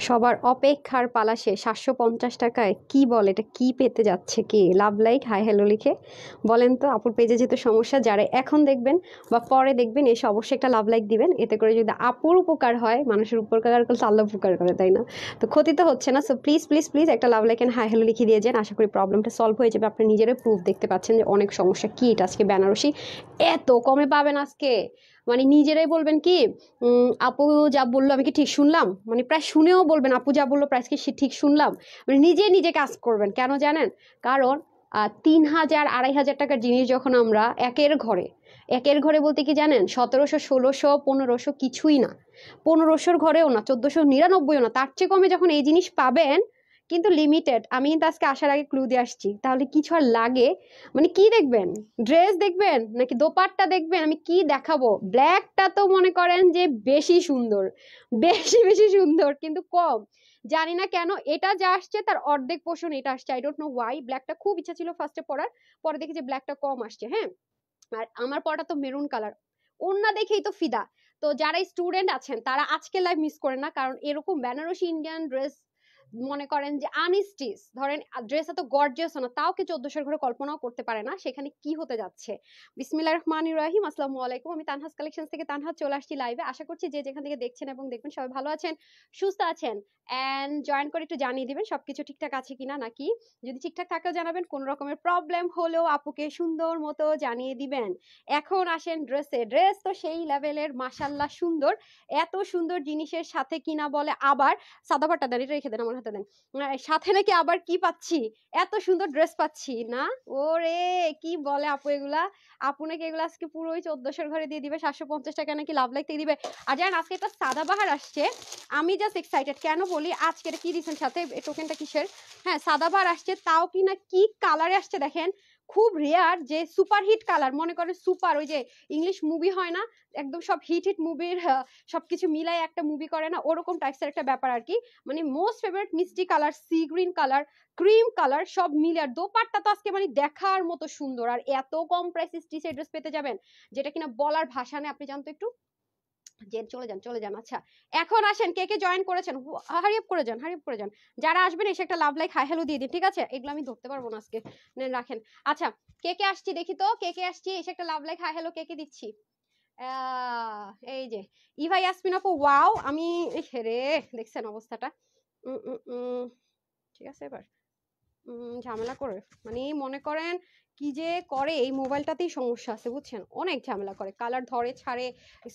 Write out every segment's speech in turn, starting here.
সবার অপেক্ষার পালা শেষ। ৭৫০ টাকায় কি বলে, এটা কি পেতে যাচ্ছে কে? লাভ লাইক হাই হ্যালো লিখে বলেন তো। আপুর পেজে যেহেতু সমস্যা, যারা এখন দেখবেন বা পরে দেখবেন এসে অবশ্যই একটা লাভ লাইক দিবেন। এতে করে যদি আপুর উপকার হয়, মানুষের উপকার করলে আল্লাহ উপকার করে, তাই না? তো ক্ষতি তো হচ্ছে না। সো প্লিজ প্লিজ প্লিজ একটা love like and hi hello লিখে দিয়ে যান। আশা করি প্রবলেমটা সলভ হয়ে যাবে। আপনি নিজেরাই প্রুফ দেখতে পাচ্ছেন যে অনেক সমস্যা। কি এটা আজকে বেনারসি এত কমে পাবেন আজকে, মানে নিজেরাই বলবেন কি আপু যা বললো আমি কি ঠিক শুনলাম, মানে প্রায় শুনেও বলবেন আপু যা বললো প্রায় কি ঠিক শুনলাম, মানে নিজে নিজে কাজ করবেন। কেন জানেন? কারণ ৩,০০০ ২,৫০০ টাকার জিনিস যখন আমরা একের ঘরে বলতে কি জানেন, ১৭০০ ১৬০০ ১৫০০ কিছুই না, ১৫০০ ঘরেও না, ১৪৯৯ও না, তার চেয়ে কমে যখন এই জিনিস পাবেন, কিন্তু লিমিটেড। আমি কিন্তু আজকে আসার আগে ক্লু দিয়ে আসছি, তাহলে কিছু আর লাগে? মানে কি দেখবেন? ড্রেস দেখবেন নাকি দোপাট্টা দেখবেন? আমি কি দেখাবো? ব্ল্যাকটা তো মনে করেন যে বেশি সুন্দর, বেশি বেশি সুন্দর, কিন্তু কম। জানি না কেন এটা যা আসছে তার অর্ধেক পোর্শন এটা আসছে। I don't know Y. ব্ল্যাকটা খুব ইচ্ছা ছিল ফার্স্টে পরার, পরে দেখি যে ব্ল্যাকটা কম আসছে। হ্যাঁ, আর আমার পরাটা তো মেরুন কালার, ওন্না দেখেই তো ফিদা। তো যারা স্টুডেন্ট আছেন তারা আজকে লাইভ মিস করেন না, কারণ এরকম বেনারসি ইন্ডিয়ান ড্রেস মনে করেন যে আনস্টিচ, ধরেন ড্রেস এত গর্জিয়াস না, তাও কি ১৪০০ ঘরে কল্পনাও করতে পারে না সেখানে কি হতে যাচ্ছে। বিসমিল্লাহির রহমানির রহিম। আসসালামু আলাইকুম। আমি তানহাস কালেকশন থেকে তানহা চলে আসছি লাইভে। আশা করছি যে যেখান থেকে দেখছেন এবং দেখবেন সবাই ভালো আছেন, সুস্থ আছেন। এন্ড জয়েন করে একটু জানিয়ে দিবেন সবকিছু ঠিকঠাক আছে কিনা, নাকি যদি ঠিকঠাক থাকেও জানাবেন, কোন রকমের প্রবলেম হলেও আপুকে সুন্দর মতো জানিয়ে দিবেন। এখন আসেন ড্রেসে। ড্রেস তো সেই লেভেলের, মাশাল্লাহ সুন্দর। এত সুন্দর জিনিসের সাথে কিনা বলে আবার সাদাপাটা দেন, এটা রেখে দেন, আমার হাতে দেন। সাথে নাকি আবার কি পাচ্ছি, এত সুন্দর ড্রেস পাচ্ছি না। ওরে কি বলে আপু এগুলা? আপু নাকি এগুলো আজকে পুরো ১৪০০ ঘরে দিয়ে দিবে, ৭৫০ টাকা নাকি লাভ লাইক থেকে দিবে। আর জানেন আজকে একটা সাদাবাহার আসছে, আমি জাস্ট এক্সাইটেড। কেন বলি, আজকে এটা কি দিচ্ছেন সাথে, টোকেনটা কিসের? হ্যাঁ, সাদাবাহার আসছে, তাও কি না কি কালারে আসছে দেখেন। খুব রেয়ার যে সুপার হিট কালার, মনে করেন সুপার, ওই যে ইংলিশ মুভি হয় না, একদম সব হিট হিট মুভির সবকিছু মিলাই একটা মুভি করে না, ওরকম টাইপসের একটা ব্যাপার আর কি। মানে মোস্ট ফেভারিট মিষ্টি colour, sea green colour, cream colour, সব মিলে। আর দোপাট্টা তো আজকে মানে দেখার মতো সুন্দর, আর এত কম প্রাইসে স্টিচের ড্রেস পেতে যাবেন যেটা কিনা বলার ভাষা নেই। আপনি জানতো একটু যে চলে যান চলে যান। আচ্ছা, এখন আসেন কে কে জয়েন করেছেন, হারিয়ে করে যান, হারিয়ে করে যান। যারা আসবেন এসে একটা লাভ লাইক হাই হ্যালো দিয়ে দিন, ঠিক আছে? এগুলো আমি ধরতে পারবো না আজকে, নেন রাখেন। আচ্ছা, কে কে আসছি দেখি তো, কে কে আসছি, এসে একটা লাভ লাইক হাই হ্যালো কে কে দিচ্ছি। এই যে ইভা ইয়াসমিন আপু, ওয়াও। আমি রে, দেখছেন অবস্থাটা? উম উম উম, ঠিক আছে এবার ঝামেলা করে, মানে মনে করেন কি যে করে, এই মোবাইলটাতেই সমস্যা আছে বুঝছেন, অনেক ঝামেলা করে, কালার ধরে ছাড়ে,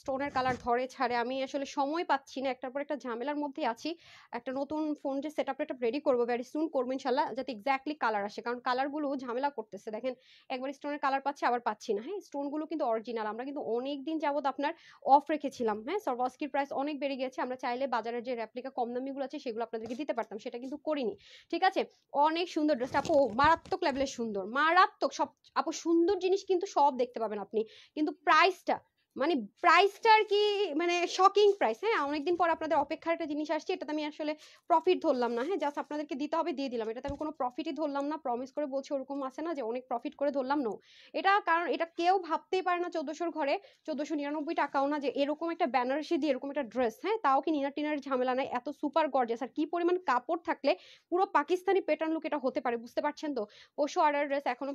স্টোনের কালার ধরে ছাড়ে। আমি আসলে সময় পাচ্ছি না, একটার পর একটা ঝামেলার মধ্যে আছি। একটা নতুন ফোন যে সেট আপটা রেডি করবো, ভেরি সুন করবো ইনশাল্লাহ, যাতে এক্স্যাক্টলি কালার আসে, কারণ কালারগুলো ঝামেলা করতেছে। দেখেন একবার স্টোনের কালার পাচ্ছি, আবার পাচ্ছি না। হ্যাঁ, স্টোনগুলো কিন্তু অরিজিনাল, আমরা কিন্তু অনেক দিন যাবত আপনার অফ রেখেছিলাম। হ্যাঁ, সরওয়াস্কির প্রাইস অনেক বেড়ে গেছে, আমরা চাইলে বাজারের যে রেপ্লিকা কম দামিগুলো আছে সেগুলো আপনাদেরকে দিতে পারতাম, সেটা কিন্তু করিনি। ঠিক আছে, অনেক সুন্দর ড্রেসটা আপু, মারাত্মক লেভেলের সুন্দর, মারাত্মক সব। আপু সুন্দর জিনিস কিন্তু সব দেখতে পাবেন আপনি, কিন্তু প্রাইসটা, মানে প্রাইসটা আর কি, মানে শকিং প্রাইস। হ্যাঁ, অনেকদিন পর আপনাদের অপেক্ষার একটা জিনিস আসছে, এটাতে আমি আসলে প্রফিট ধরলাম না। হ্যাঁ, জাস্ট আপনাদেরকে দিতে হবে দিয়ে দিলাম, এটাতে আমি কোনো প্রফিটই ধরলাম না। প্রমিস করে বলছি, ওরকম আছে না যে অনেক প্রফিট করে ধরলাম, নো। এটা কারণ এটা কেউ ভাবতেই পারে না ১৪০০ ঘরে ১৪৯৯ টাকাও না, যে এরকম একটা বেনারসি দিয়ে এরকম একটা ড্রেস, হ্যাঁ তাও কি নিনার টিনার ঝামেলা নাই, এত সুপার গর্জিয়াস, আর কি পরিমাণ কাপড় থাকলে পুরো পাকিস্তানি প্যাটার্ন লুক এটা হতে পারে, বুঝতে পারছেন তো? পরশু অর্ডার ড্রেস এখনো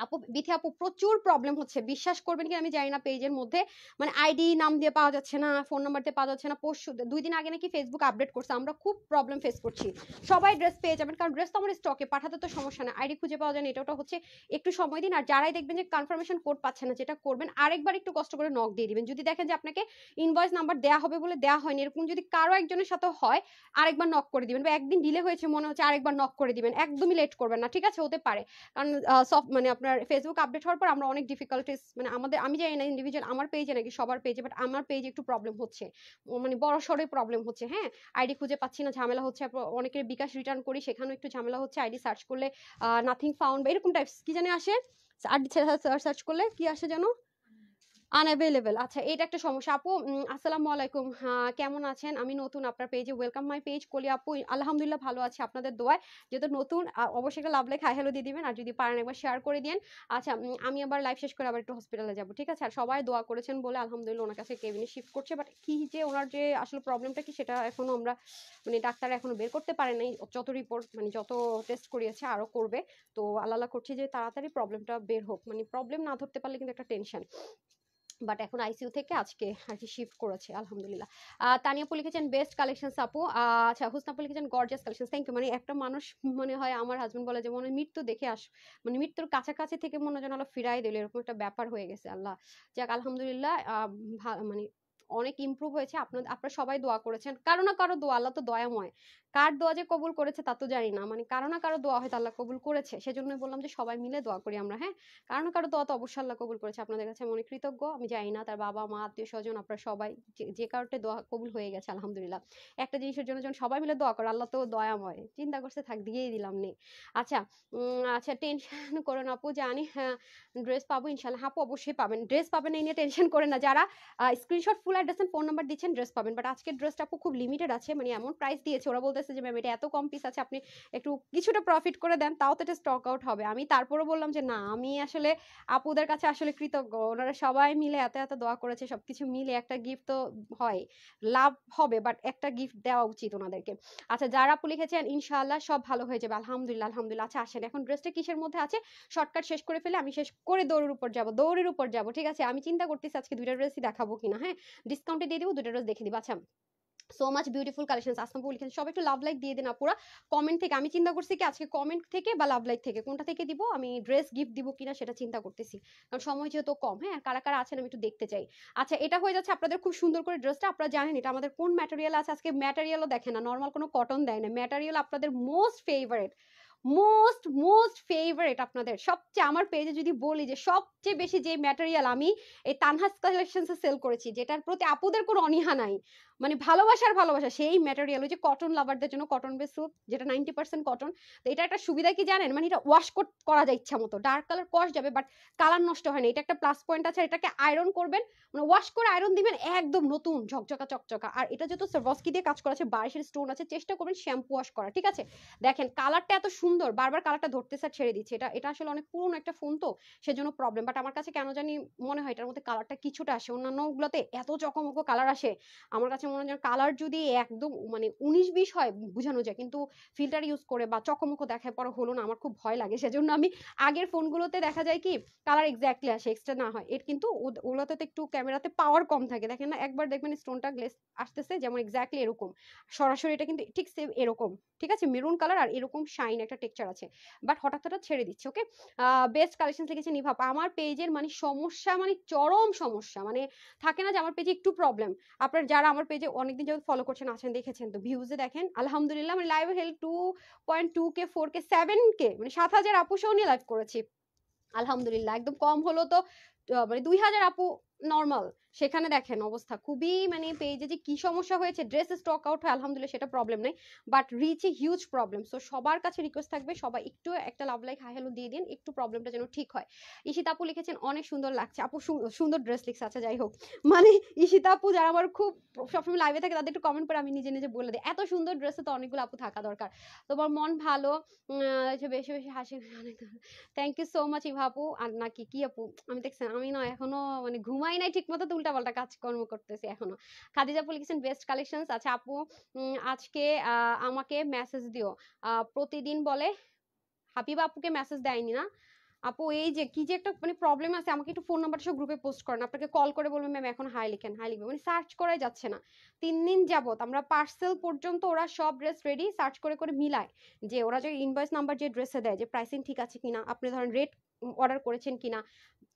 আপু, বিথি আপু প্রচুর প্রবলেম হচ্ছে, বিশ্বাস করবেন কি আমি জানি না, পেজের মধ্যে মানে আইডি নাম দিয়ে পাওয়া যাচ্ছে না, ফোন নাম্বার দিয়ে পাওয়া যাচ্ছে না। পরশু ২ দিন আগে নাকি ফেসবুক আপডেট করছে, আমরা খুব প্রবলেম ফেস করছি। সবাই ড্রেস পেয়ে যাবেন, কারণ ড্রেস তো আমার স্টকে, পাঠাতে তো সমস্যা না, আইডি খুঁজে পাওয়া যায় না, এটা হচ্ছে একটু সময় দিন। আর যারাই দেখবেন যে কনফার্মেশন কোড পাচ্ছেন না, যেটা করবেন আরেকবার একটু কষ্ট করে নক দিয়ে দিবেন। যদি দেখেন যে আপনাকে ইনভয়েস নাম্বার দেওয়া হবে বলে দেওয়া হয়নি, এরকম যদি কারো একজনের সাথে হয়, আরেকবার নক করে দিবেন, বা একদিন ডিলে হয়েছে মনে হচ্ছে আরেকবার নক করে দিবেন, একদমই লেট করবেন না, ঠিক আছে? হতে পারে কারণ মানে আপনার ফেসবুক আপডেট হওয়ার পর আমরা অনেক ডিফিকাল্টিস, মানে আমাদের, আমি জানি না ইন্ডিভিজুয়াল আমার পেজে নাকি সবার পেজে, বাট আমার পেজে একটু প্রবলেম হচ্ছে, মানে বড় সড়ো প্রবলেম হচ্ছে। হ্যাঁ, আইডি খুঁজে পাচ্ছি না, ঝামেলা হচ্ছে। অনেকের বিকাশ রিটার্ন করি, সেখানেও একটু ঝামেলা হচ্ছে, আইডি সার্চ করলে নাথিং ফাউন্ড বা এরকম টাইপস কি জানি আসে, সার্চ করলে কি আসে জানো, আনঅ্যাভেলেবল। আচ্ছা, এটা একটা সমস্যা। আপু আসসালামু আলাইকুম। কেমন আছেন? আমি নতুন আপনার পেজে। ওয়েলকাম মাই পেজ কলি আপু। আলহামদুলিল্লাহ ভালো আছি আপনাদের দোয়ায়। যেহেতু নতুন অবশ্যই একটা লাভ লাইক হাই হ্যালো দিয়ে দিবেন। আর যদি পারেন একবার শেয়ার করে দিয়েন। আচ্ছা, আমি আবার লাইভ শেষ করে আবার একটু হসপিটালে যাব। ঠিক আছে? আর সবাই দোয়া করেছেন বলে আলহামদুলিল্লাহ ওনার কাছে কেবিনে শিফট করছে। বাট কি যে ওনার যে আসলে প্রবলেমটা কি সেটা এখনো আমরা মানে ডাক্তার এখনো বের করতে পারে নাই। যত রিপোর্ট মানে যত টেস্ট করিয়েছে আরো করবে। তো আল্লাহ করছি যে তাড়াতাড়ি প্রবলেমটা বের হোক। মানে প্রবলেম না ধরতে পারলে কিন্তু একটা টেনশন। বাট এখন আইসিইউ থেকে আজকে আর কি শিফট করেছে আলহামদুলিল্লাহ। তানিয়া আপু লিখেছেন বেস্ট কালেকশনস আপু। আচ্ছা, হুসনা আপু লিখেছেন গর্জিয়াস কালেকশন। Thank you. মানে একটা মানুষ মনে হয় আমার হাজবেন্ড বলে যে মনে হয় মৃত্যু দেখে মানে মৃত্যুর কাছাকাছি থেকে মনে হয় যেন আল্লাহ ফিরাই দিল, এরকম একটা ব্যাপার হয়ে গেছে। আল্লাহ যাক আলহামদুলিল্লাহ। মানে অনেক ইমপ্রুভ হয়েছে। আপনারা সবাই দোয়া করেছেন, কারো না কারো দোয়া, আল্লাহ তো দয়াময়। কার দোয়া যে কবুল করেছে তা তো জানি না, মানে কারো না কারো দোয়া হয়তো আল্লাহ কবুল করেছে। সেজন্য বললাম যে সবাই মিলে দোয়া করি আমরা। হ্যাঁ, কারো না কারো দোয়া তো অবশ্যই আল্লাহ কবুল করেছে। আপনাদের কাছে আমি অনেক কৃতজ্ঞ। আমি জানি না তার বাবা মা আত্মীয় স্বজন আপনারা সবাই যে কারোতে দোয়া কবুল হয়ে গেছে আলহামদুলিল্লাহ। একটা জিনিসের জন্য যখন সবাই মিলে দোয়া করে আল্লাহ তো দয়াময়, চিন্তা করছে থাক দিয়েই দিলাম নে। আচ্ছা, আচ্ছা টেনশন করো না আপু, জানি হ্যাঁ ড্রেস পাবো ইনশাল্লাহ। আপু অবশ্যই পাবেন, ড্রেস পাবেন, এই নিয়ে টেনশন করে না। যারা screenshot full address phone number দিচ্ছেন ড্রেস পাবেন। বাট আজকের ড্রেসটা আপু খুব লিমিটেড আছে, মানে এমন প্রাইস দিয়েছে ওরা বলতেছে যে ম্যাম এটা এত কম পিস আছে, আপনি একটু কিছুটা প্রফিট করে দেন, তাও তো এটা স্টক আউট হবে। আমি তারপরও বললাম যে না, আমি আসলে আপুদের কাছে আসলে কৃতজ্ঞ। ওনারা সবাই মিলে এত এত দোয়া করেছে, সবকিছু মিলে একটা গিফট তো হয়, লাভ হবে, বাট একটা গিফট দেওয়া উচিত ওনাদেরকে। আচ্ছা, যারা আপু লিখেছেন ইনশাআল্লাহ সব ভালো হয়ে যাবে আলহামদুলিল্লাহ আলহামদুলিল্লাহ। আচ্ছা আসেন, এখন ড্রেসটা কিসের মধ্যে আছে শর্টকাট শেষ করে ফেলে আমি শেষ করে দৌড়ের উপর যাব, দৌড়ের উপর যাব। ঠিক আছে, আমি চিন্তা করতেছি আজকে দুইটা ড্রেসই দেখাবো কিনা। হ্যাঁ, ডিসকাউন্টে দিয়ে দিব, দুইটা ড্রেস দেখে দিব। আচ্ছা, সো মাচ বিউটিফুল কালেকশনস। আসমাপু লিখেন সব একটু লাভ লাইক দিয়ে দেন আপুরা কমেন্ট থেকে। আমি চিন্তা করছি কি আজকে কমেন্ট থেকে বা লাভ লাইক থেকে কোনটা থেকে দিব, আমি ড্রেস গিফট দিব কিনা সেটা চিন্তা করতেছি, কারণ সময় যেহেতু কম। হ্যাঁ, কারা কারা আছেন আমি একটু দেখতে চাই। আচ্ছা, এটা হয়ে যাচ্ছে আপনাদের খুব সুন্দর করে ড্রেসটা। আপনারা জানেন এটা আমাদের কোন ম্যাটেরিয়াল আছে। আজকে ম্যাটেরিয়ালও দেখেন না, নর্মাল কোনো কটন দেয় না, ম্যাটেরিয়াল আপনাদের most favourite, most most favourite আপনাদের সবচেয়ে। আমার পেজে যদি বলি যে সবচেয়ে বেশি যে ম্যাটেরিয়াল আমি এই তানহাস কালেকশনসে সেল করেছি, যেটার প্রতি আপুদের কোনো অনীহা নাই, মানে ভালোবাসার ভালোবাসা, সেই ম্যাটেরিয়াল। ওই যে কটন লাভারদের জন্য কটন বেস সিল্ক, যেটা 90% কটন। তো এটা একটা সুবিধা কি জানেন, মানে এটা ওয়াশ করা যায় ইচ্ছা মতো, ডার্ক কালার কস যাবে বাট কালার নষ্ট হয় না, এটা একটা প্লাস পয়েন্ট আছে। এটাকে আয়রন করবেন, মানে ওয়াশ করে আয়রন দিবেন, একদম নতুন ঝকঝকা চকচকা। আর এটা যেহেতু সার্ভস্কি দিয়ে কাজ করা আছে, 22 স্টোন আছে, চেষ্টা করবেন শ্যাম্পু ওয়াশ করা। ঠিক আছে, দেখেন কালারটা এত সুন্দর, বারবার কালারটা ধরতেছে আর ছেড়ে দিচ্ছে। এটা এটা আসলে অনেক পুরনো একটা ফোন তো সেজন্য প্রবলেম। বাট আমার কাছে কেন জানি মনে হয় এটার মধ্যে কালারটা কিছুটা আসে, অন্যান্য গুলোতে এত চকমকো কালার আসে, আমার কাছে মনে হয় কালার যদি একদম মানে 19-20 হয় বুঝানো যায়, কিন্তু ফিল্টার ইউজ করে বা চকমকো দেখায় পরে হলো না, আমার খুব ভয় লাগে। সেজন্য আমি আগের ফোনগুলোতে দেখা যায় কি কালার এক্স্যাক্টলি আসে, এক্সট্রা না হয়। এর কিন্তু ওগুলোতে তো একটু ক্যামেরাতে পাওয়ার কম থাকে, দেখেন না, একবার দেখবেন স্টোনটা গ্লেস আসতেছে যেমন এক্স্যাক্টলি এরকম, সরাসরি এটা কিন্তু ঠিক সেম এরকম। ঠিক আছে, মেরুন কালার আর এরকম শাইন একটা টেক্সচার আছে, বাট হঠাৎ হঠাৎ ছেড়ে দিচ্ছে। ওকে, বেস্ট কালেকশন লিখেছে নিভাপ। আমার পেজের মানে সমস্যা, মানে চরম সমস্যা, মানে থাকে না যে আমার পেজে একটু প্রবলেম। আপনার যারা আমার পেজে অনেকদিন যাবত ফলো করছেন আছেন দেখেছেন তো, ভিউজে দেখেন আলহামদুলিল্লাহ মানে live help 2.2K 4K 7K মানে 7,000 আপু সহ নিয়ে লাইভ করেছি আলহামদুলিল্লাহ। একদম কম হলো তো মানে 2,000 আপু নর্মাল, সেখানে দেখেন অবস্থা খুবই, মানে পেজে যে কি সমস্যা হয়েছে, ড্রেস স্টক আউট হয় আলহামদুলিল্লাহ সেটা প্রবলেম নেই, বাট রিচে হিউজ প্রবলেম। সো সবার কাছে রিকোয়েস্ট থাকবে সবাই একটু একটা লাভ লাইক হাই হ্যালো দিয়ে দিন, একটু প্রবলেমটা যেন ঠিক হয়। ঈশিতা আপু লিখেছেন অনেক সুন্দর লাগছে আপু, সুন্দর ড্রেস লিখছে। আচ্ছা যাই হোক, মানে ঈশিতা আপু যারা আমার খুব সবসময় লাইভে থাকে তাদের একটু কমেন্ট করে আমি নিজে নিজে বলে দিই, এত সুন্দর ড্রেসে তো অনেকগুলো আপু থাকা দরকার। তোমার মন ভালো, বেশি বেশি হাসি। Thank you so much Eva আপু। আর নাকি কি আপু, আমি দেখছেন আমি না এখনো মানে ঘুমাই নাই ঠিক মতো, উল্টা পাল্টা কাজকর্ম করতেছি এখনো। খাদিজা আপু লিখেছেন বেস্ট কালেকশনস। আচ্ছা আপু, আজকে আমাকে মেসেজ দিও, প্রতিদিন বলে হাবিবা আপুকে মেসেজ দেয়নি না আপু, এই যে কি যে একটা মানে প্রবলেম আছে, আমাকে একটু ফোন নাম্বারটা সব গ্রুপে পোস্ট করেন, আপনাকে কল করে বলবেন ম্যাম এখন হাই লিখেন, হাই লিখবেন, মানে সার্চ করাই যাচ্ছে না। 3 দিন যাবত আমরা পার্সেল পর্যন্ত ওরা সব ড্রেস রেডি সার্চ করে করে মিলায়, যে ওরা যে ইনভয়েস নাম্বার যে ড্রেসে দেয় যে প্রাইসিং ঠিক আছে কিনা, আপনি ধরেন রেট অর্ডার করেছেন কিনা,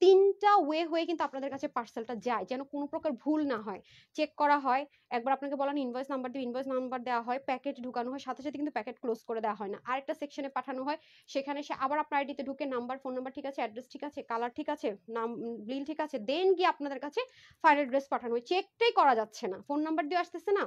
3টা ওয়ে হয়ে কিন্তু আপনাদের কাছে পার্সেলটা যায়, যেন কোনো প্রকার ভুল না হয়, চেক করা হয়। একবার আপনাকে বলেন ইনভয়েস নাম্বার দিয়ে ইনভয়েস নাম্বার দেওয়া হয়, প্যাকেট ঢুকানো হয়, সাথে সাথে কিন্তু প্যাকেট ক্লোজ করে দেওয়া হয় না, আরেকটা সেকশনে পাঠানো হয়, সেখানে সে আবার আপনার আইডিতে ঢুকে নাম্বার ফোন নাম্বার ঠিক আছে, অ্যাড্রেস ঠিক আছে, কালার ঠিক আছে, নাম বিল ঠিক আছে, দেন গিয়ে আপনাদের কাছে ফাইনাল ড্রেস পাঠানো হয়। চেকটাই করা যাচ্ছে না, ফোন নাম্বার দিয়ে আসতেছে না,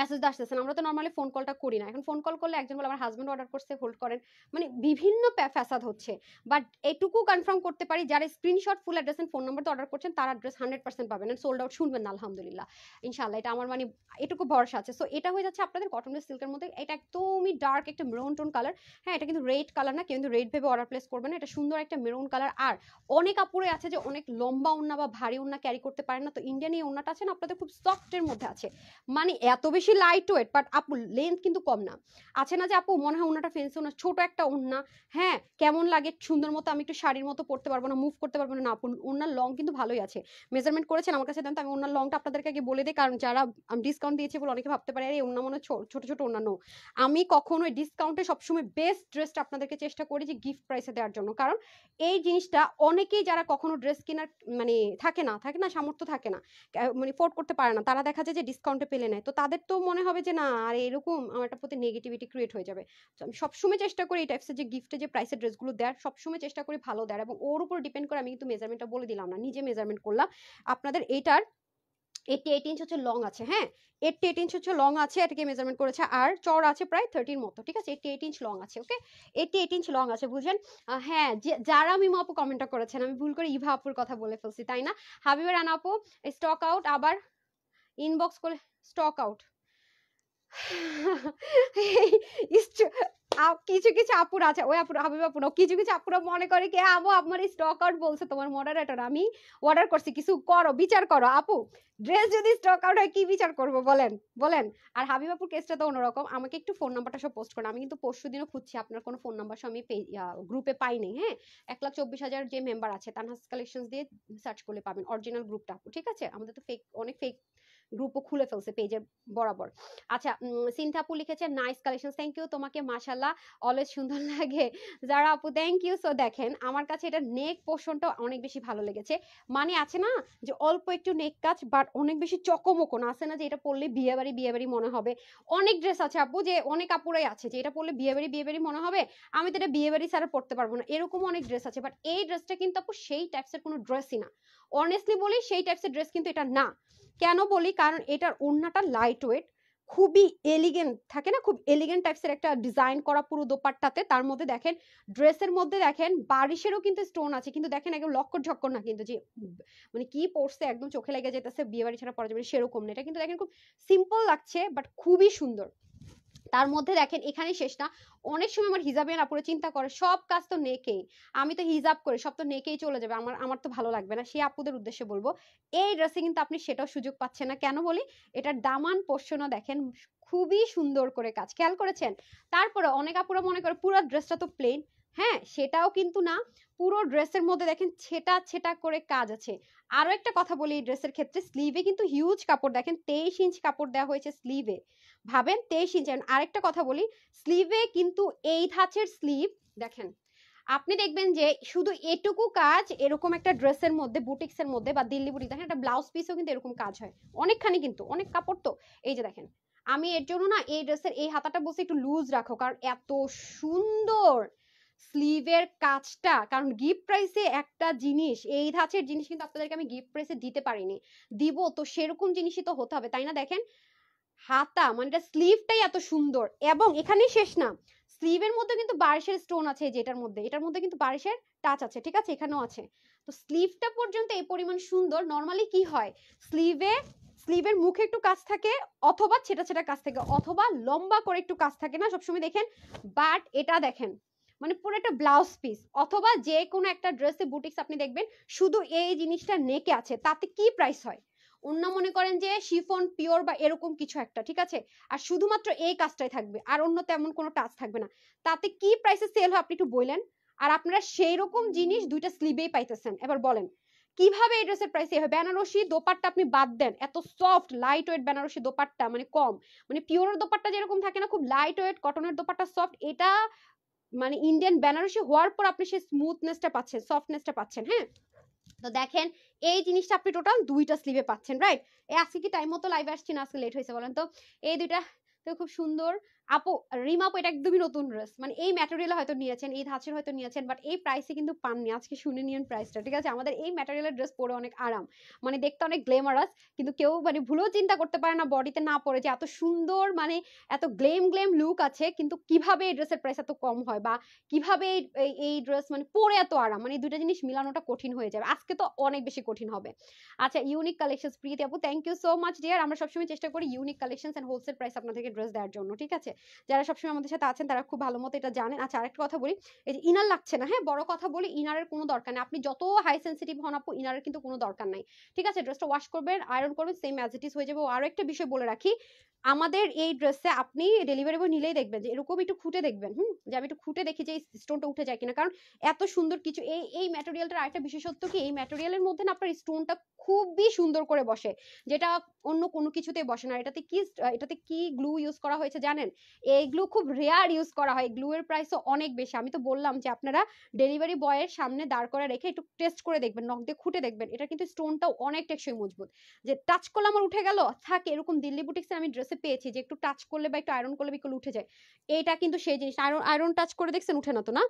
মেসেজ আসতেছে না, আমরা তো নর্মালি ফোন কলটা করি না, এখন ফোন কল করলে একজন বলে আমার হাজব্যান্ড অর্ডার করছে, হোল্ড করেন, মানে বিভিন্ন ফ্যাসাদ হচ্ছে। বাট এটুকু কনফার্ম করতে পারি, যারা screenshot full address and phone number order করছেন তার অ্যাড্রেস 100% পাবেন, এন্ড সোল্ড আউট শুনবেন না আলহামদুলিল্লাহ ইনশাআল্লাহ, এটা আমার মানে এটুকু ভরসা আছে। সো এটা হয়ে যাচ্ছে আপনাদের কটন সিল্কের মধ্যে, এটা একদমই ডার্ক একটা মেরুন টোন কালার। হ্যাঁ, এটা কিন্তু রেড কালার না, কিন্তু রেড ভেবে অর্ডার প্লেস করবেন না, এটা সুন্দর একটা মেরুন কালার। আর অনেক আপুরে আছে যে অনেক লম্বা ওন্না বা ভারী ওন্না ক্যারি করতে পারেন না, তো ইন্ডিয়ান এই ওন্নাটা আছে না আপনাদের খুব সফটের মধ্যে আছে, মানে এত বেশি লাইট ওয়েট, বাট আপু লেন্থ কিন্তু কম না। আছে না যে আপু মনে হয় ওন্নাটা ফেন্সি ওন্না, ছোট একটা ওন্না, হ্যাঁ কেমন লাগে সুন্দর মতো, আমি একটু শাড়ির মতো পড়তে পারবো না, মুভ করতে পারবো না, আপু ওন্নার লং কিন্তু ভালোই আছে। মেজারমেন্ট করেছেন আমার কাছে দেন তো, আমি ওন্নার লংটা আপনাদেরকে আগে বলে দিই, কারণ যারা আমি ডিসকাউন্ট দিয়েছি বলে অনেকে ভাবতে পারে আরে ওন্না মনে ছোট ছোট অন্যান্য, আমি কখনোই ডিসকাউন্টে সবসময় বেস্ট ড্রেসটা আপনাদেরকে চেষ্টা করি যে গিফট প্রাইসে দেওয়ার জন্য। কারণ এই জিনিসটা অনেকেই যারা কখনো ড্রেস কেনার মানে থাকে না সামর্থ্য থাকে না, মানে ফোর্ড করতে পারে না, তারা দেখা যায় যে ডিসকাউন্টে পেলে নেয়, তো তাদের তো মনে হবে যে না আর এরকম আমার একটা প্রতি নেগেটিভিটি ক্রিয়েট হয়ে যাবে। তো আমি সবসময় চেষ্টা করি এই টাইপসের যে গিফটে যে প্রাইসের ড্রেসগুলো দেওয়ার, সবসময় চেষ্টা করি ভালো দেওয়ার, এবং ওর উপর ডিপেন্ড করে আমি কিন্তু মেজারমেন্টটা বলে দিলাম না, নিজে মেজারমেন্ট করলাম। আপনাদের এইটার 88 ইঞ্চ হচ্ছে লং আছে, হ্যাঁ 88 ইঞ্চ হচ্ছে লং আছে, এটাকে মেজারমেন্ট করেছে, আর চওড়া আছে প্রায় 30 মতো, ঠিক আছে 88 ইঞ্চ লং আছে, ওকে 88 ইঞ্চ লং আছে, বুঝেন। হ্যাঁ, যারা মিমো আপু কমেন্টটা করেছেন, আমি ভুল করে ইভা আপুর কথা বলে ফেলছি তাই না, হাবিবা রানা আপু স্টক আউট, আবার ইনবক্স করে স্টক আউট কিছু কিছু আপুর আছে, ওই আপুর হাবিবা আপু কিছু কিছু আপুরা মনে করে কি আপু আমার স্টক আউট বলছে তোমার মডারেটর, আমি অর্ডার করছি, কিছু করো বিচার করো আপু, ড্রেস যদি স্টক আউট হয় কি বিচার করবো বলেন বলেন। আর হাবিবাপুর কেসটা তো অন্যরকম, আমাকে একটু ফোন নাম্বারটা সব পোস্ট করেন, আমি কিন্তু পরশু দিনও খুঁজছি আপনার কোনো ফোন নাম্বার আমি গ্রুপে পাইনি, হ্যাঁ 1,24,000 যে মেম্বার আছে তানহাস কালেকশন দিয়ে সার্চ করলে পাবেন অরিজিনাল গ্রুপটা আপু, ঠিক আছে, আমাদের তো ফেক অনেক ফেক গ্রুপও খুলে ফেলছে পেজের বরাবর। আচ্ছা সিনথা আপু লিখেছে নাইস কালেকশন, থ্যাংক ইউ তোমাকে, মাশাআল্লাহ অলওয়েজ সুন্দর লাগে। যারা আপু থ্যাংক ইউ। সো দেখেন আমার কাছে এটা নেক পোর্শনটা অনেক বেশি ভালো লেগেছে, মানে আছে না যে অল্প একটু নেক কাজ বাট অনেক বেশি চকমকো না, আছে না যে এটা পরলে বিয়ে বাড়ি মনে হবে। অনেক ড্রেস আছে আপু যে অনেক আপুরাই আছে যে এটা পরলে বিয়ে বাড়ি মনে হবে, আমি তো এটা বিয়ে বাড়ি ছাড়া পড়তে পারবো না, এরকম অনেক ড্রেস আছে, বাট এই ড্রেসটা কিন্তু আপু সেই টাইপসের কোনো ড্রেসই না, অনেস্টলি বলি সেই টাইপসের ড্রেস কিন্তু এটা না। কেন বলি, কারণ এটার ওড়নাটা লাইট ওয়েট, খুবই এলিগেন্ট থাকে না, খুব এলিগেন্ট টাইপসের একটা ডিজাইন করা পুরো দোপাট্টাতে, তার মধ্যে দেখেন ড্রেসের মধ্যে দেখেন বারিশেরও কিন্তু স্টোন আছে, কিন্তু দেখেন একদম লক্কর ঝক্কর না, কিন্তু যে মানে কি পড়ছে একদম চোখে লেগে যেতেছে বিয়ে বাড়ি ছাড়া পরা যাবে সেরকম না, এটা কিন্তু দেখেন খুব সিম্পল লাগছে বাট খুবই সুন্দর। তার মধ্যে দেখেন এখানে শেষ না, অনেক সময় আমার হিজাবের আপুরে চিন্তা করে সব কাজ তো নেকেই, আমি তো হিজাব করি সব তো নেকেই চলে যাবে, আমার তো ভালো লাগবে না, সেই আপুদের উদ্দেশ্যে বলবো এই ড্রেসে কিন্তু আপনি সেটাও সুযোগ পাচ্ছেন না। কেন বলি, এটার দামান পোর্শনও দেখেন খুবই সুন্দর করে কাজ, খেয়াল করেছেন। তারপরে অনেক আপুরা মনে করে পুরো ড্রেসটা তো প্লেন, হ্যাঁ সেটাও কিন্তু না, পুরো ড্রেসের মধ্যে দেখেন ছেটা ছেটা করে কাজ আছে। আরো একটা কথা বলি, এই ড্রেসের ক্ষেত্রে স্লিভে কিন্তু হিউজ কাপড়, দেখেন 23 ইঞ্চ কাপড় দেওয়া হয়েছে স্লিভে, ভাবেন 23 ইঞ্চ। আরেকটা কথা বলি, স্লিভে কিন্তু এই ধাঁচের স্লিভ দেখেন, আপনি দেখবেন যে শুধু এটুকু কাজ এরকম একটা ড্রেসের মধ্যে বুটিক্সের মধ্যে বা দিল্লি বুটিক দেখেন একটা ব্লাউজ পিসও কিন্তু এরকম কাজ হয় অনেকখানি, কিন্তু অনেক কাপড় তো। এই যে দেখেন আমি এর জন্য না এই ড্রেসের এই হাতাটা বলছি একটু লুজ রাখো, কারণ এত সুন্দর স্লিভের কাজটা, কারণ গিফট প্রাইসে একটা জিনিস এই ধাঁচের জিনিস কিন্তু আপনাদেরকে আমি গিফট প্রাইসে দিতে পারিনি, দিব তো সেরকম জিনিসই তো হতে হবে তাই না। দেখেন হাতা মানে এটা স্লিভটাই এত সুন্দর, এবং এখানেই শেষ না, স্লিভের মধ্যে কিন্তু বারিশের স্টোন আছে, যেটার মধ্যে এটার মধ্যে কিন্তু বারিশের টাচ আছে, ঠিক আছে এখানেও আছে, তো স্লিভটা পর্যন্ত এই পরিমাণ সুন্দর। নরমালি কি হয় স্লিভের মুখে একটু কাজ থাকে, অথবা ছেটা ছেটা কাজ থাকে, অথবা লম্বা করে একটু কাজ থাকে না সবসময় দেখেন, বাট এটা দেখেন মানে পুরো একটা ব্লাউজ পিস, অথবা যে কোনো একটা ড্রেসে বুটিক্স আপনি দেখবেন শুধু এই জিনিসটা নেকে আছে, তাতে কি প্রাইস হয়, অন্য মনে করেন যে শিফন পিওর বা এরকম কিছু একটা, ঠিক আছে, আর শুধুমাত্র এই কাজটাই থাকবে আর অন্য তেমন কোনো টাচ থাকবে না, তাতে কি প্রাইসে সেল হয় আপনি একটু বললেন। আর আপনারা সেই রকম জিনিস দুইটা স্লিভেই পাইতেছেন, এবার বলেন কিভাবে এই ড্রেসের প্রাইস হবে। বেনারসি দোপাট্টা আপনি বাদ দেন, এত soft light weight Banarasi dupatta মানে কম, মানে পিওরের দোপাট্টা যেরকম থাকে না খুব লাইট ওয়েট, কটনের দোপাট্টা সফট, এটা মানে ইন্ডিয়ান বেনারসি হওয়ার পর আপনি সেই স্মুথনেসটা পাচ্ছেন, সফটনেসটা পাচ্ছেন। হ্যাঁ, তো দেখেন এই জিনিসটা আপনি টোটাল দুইটা স্লিভে পাচ্ছেন, রাইট। আজকে কি টাইম মতো লাইভে আসছি না আজকে লেট হয়েছে বলেন তো, এই দুইটা তো খুব সুন্দর। আপু রিম আপু এটা একদমই নতুন ড্রেস, মানে এই ম্যাটেরিয়ালে হয়তো নিয়েছেন, এই ধাঁচের হয়তো নিয়েছেন, বাট এই প্রাইসে কিন্তু পাননি। আজকে শুনে নিয়েন প্রাইসটা, ঠিক আছে? আমাদের এই ম্যাটেরিয়ালের ড্রেস পরে অনেক আরাম, মানে দেখতে অনেক গ্ল্যামারাস, কিন্তু কেউ মানে ভুলেও চিন্তা করতে পারে না বডিতে না পড়ে যে এত সুন্দর, মানে এত গ্লেম গ্লেম লুক আছে, কিন্তু কিভাবে এই ড্রেসের প্রাইস এত কম হয়, বা কিভাবে এই ড্রেস মানে পরে এত আরাম, মানে দুইটা জিনিস মিলানোটা কঠিন হয়ে যাবে। আজকে তো অনেক বেশি কঠিন হবে। আচ্ছা, ইউনিক কালেকশনস প্রীতি আপু, thank you so much dear. আমরা সবসময় চেষ্টা করি unique collections and wholesale price আপনাদেরকে ড্রেস দেওয়ার জন্য, ঠিক আছে? যারা সবসময় আমাদের সাথে আছেন তারা খুব ভালো মতো এটা জানেন। আচ্ছা, আরেকটা কথা বলি, এই যে ইনার লাগছে না, হ্যাঁ বড় কথা বলি, ইনারের কোনো দরকার নেই। আপনি যত হাই সেন্সিটিভ হন আপু, ইনারের কিন্তু কোনো দরকার নাই, ঠিক আছে? ড্রেসটা ওয়াশ করবেন, আয়রন করবেন, সেম অ্যাজ ইট ইজ হয়ে যাবে। আরো একটা বিষয় বলে রাখি, আমাদের এই ড্রেসে আপনি ডেলিভারি বয় নিলেই দেখবেন যে এরকম একটু খুঁটে দেখবেন, যে আমি একটু খুঁটে দেখি যে এই স্টোনটা উঠে যায় কিনা, কারণ এত সুন্দর কিছু এই ম্যাটেরিয়ালটার আরেকটা বিশেষত্ব কি, এই ম্যাটেরিয়ালের মধ্যে না আপনার স্টোনটা খুবই সুন্দর করে বসে, যেটা অন্য কোনো কিছুতে বসে না। এটাতে কি গ্লু ইউজ করা হয়েছে জানেন? এই গ্লু খুব রেয়ার ইউজ করা হয়, গ্লু এর প্রাইসও অনেক বেশি। আমি তো বললাম যে আপনারা ডেলিভারি বয়ের সামনে দাঁড় করে রেখে একটু টেস্ট করে দেখবেন, নখ দিয়ে খুঁটে দেখবেন, এটা কিন্তু স্টোনটাও অনেক টেকসই মজবুত। যে টাচ করলে আমার উঠে গেল থাকে, এরকম দিল্লি বুটিক্সে আমি ড্রেসে পেয়েছি যে একটু টাচ করলে বা একটু আয়রন করলে বিকল উঠে যায়। এটা কিন্তু সেই জিনিস, আয়রন টাচ করে দেখছেন উঠে না তো, না?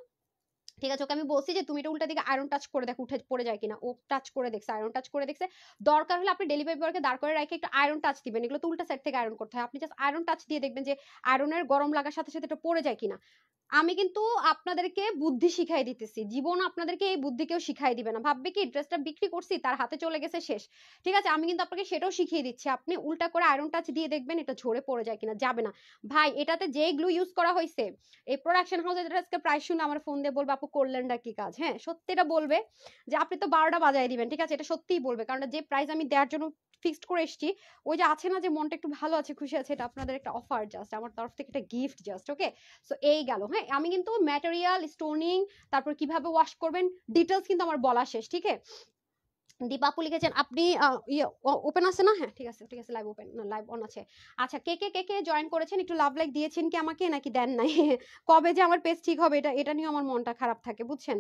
ঠিক আছে, ওকে আমি বলছি যে তুমি এটা উল্টা দিকে আয়রন টাচ করে দেখো উঠে পড়ে যায় কিনা, ও টাচ করে দেখছে, আয়রন টাচ করে দেখছে। দরকার হলে আপনি ডেলিভারি বয়কে দাঁড় করে রেখে একটু আয়রন টাচ দিবেন, এগুলো তো উল্টা সাইড থেকে আয়রন করতে হয়, আপনি জাস্ট আয়রন টাচ দিয়ে দেখবেন যে আয়রনের গরম লাগার সাথে সাথে এটা পড়ে যায় কিনা। আমি কিন্তু আপনাদেরকে বুদ্ধি শিখাই দিতেছি, জীবন আপনাদেরকে এই বুদ্ধি কেউ শিখাই দিবে না। ভাববে কি ড্রেসটা বিক্রি করছি, তার হাতে চলে গেছে, শেষ। ঠিক আছে, আমি কিন্তু আপনাকে সেটাও শিখিয়ে দিচ্ছি, আপনি উল্টা করে আয়রন টাচ দিয়ে দেখবেন এটা ঝরে পড়ে যায় কিনা, যাবে না। ভাই এটাতে যে গ্লু ইউজ করা হয়েছে, এই প্রোডাকশন হাউস আজকে প্রাইস শুনে আমার ফোন দিয়ে বলবে আপু করলেনটা কি কাজ, হ্যাঁ সত্যিটা বলবে যে আপনি তো 12টা বাজায় দিবেন, ঠিক আছে? এটা সত্যিই বলবে, কারণ যে প্রাইস আমি দেওয়ার জন্য ফিক্সড করে এসেছি, ওই যে আছে না যে মনটা একটু ভালো আছে, খুশি আছে, এটা আপনাদের একটা অফার, জাস্ট আমার তরফ থেকে একটা গিফট, জাস্ট ওকে। সো এই গেল, হ্যাঁ আমি কিন্তু ম্যাটেরিয়াল, স্টোনিং, তারপর কিভাবে ওয়াশ করবেন, ডিটেলস কিন্তু আমার বলা শেষ, ঠিক আছে? দীপাপু লিখেছেন আপনি ওপেন আছে না? হ্যাঁ ঠিক আছে, ঠিক আছে, লাইভ ওপেন না, লাইভ অন আছে। আচ্ছা, কে জয়েন করেছেন, একটু লাভ লাইক দিয়েছেন কি আমাকে, নাকি দেন নাই? কবে যে আমার পেজ ঠিক হবে, এটা নিয়ে আমার মনটা খারাপ থাকে, বুঝছেন?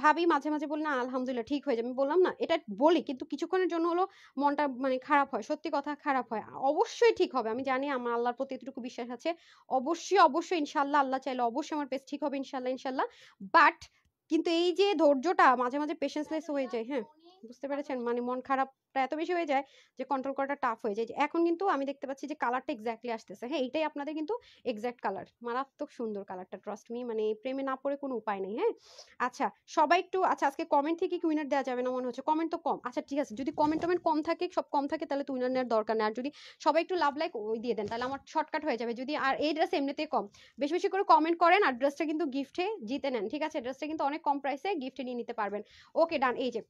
ভাবি মাঝে মাঝে বলি না আলহামদুলিল্লাহ ঠিক হয়ে যাবে, আমি বললাম না এটা বলি, কিন্তু কিছুক্ষণের জন্য হলো মনটা মানে খারাপ হয়, সত্যি কথা খারাপ হয়। অবশ্যই ঠিক হবে, আমি জানি, আমার আল্লাহর প্রতি এতটুকু বিশ্বাস আছে, অবশ্যই ইনশাল্লাহ, আল্লাহ চাইলে অবশ্যই আমার পেজ ঠিক হবে, ইনশাল্লাহ। বাট কিন্তু এই যে ধৈর্যটা মাঝে মাঝে পেশেন্সলেস হয়ে যায়, হ্যাঁ বুঝতে পেরেছেন? মানে মন খারাপটা এত বেশি হয়ে যায় যে কন্ট্রোল করাটা টাফ হয়ে যায়। যে এখন কিন্তু আমি দেখতে পাচ্ছি যে কালারটা এক্স্যাক্টলি আসতেছে, হ্যাঁ এইটাই আপনাদের কিন্তু এক্স্যাক্ট কালার, মারাত্মক সুন্দর কালারটা, ট্রাস্ট মি, মানে প্রেমে না পড়ে কোনো উপায় নেই, হ্যাঁ। আচ্ছা সবাই একটু, আচ্ছা আজকে কমেন্ট থেকে কি উইনার দেওয়া যাবে না মনে হচ্ছে, কমেন্ট তো কম, আচ্ছা ঠিক আছে, যদি কমেন্ট কম থাকে, সব কম থাকে, তাহলে তো উইনার নেওয়ার দরকার নেই। আর যদি সবাই একটু লাভ লাইক ওই দিয়ে দেন তাহলে আমার শর্টকাট হয়ে যাবে। যদি আর এই ড্রেস এমনিতেই কম, বেশি বেশি করে কমেন্ট করেন, আর ড্রেসটা কিন্তু গিফটে জিতে নেন, ঠিক আছে? ড্রেসটা কিন্তু অনেক কম প্রাইসে গিফটে নিয়ে নিতে পারবেন। ওকে ডান। এই যে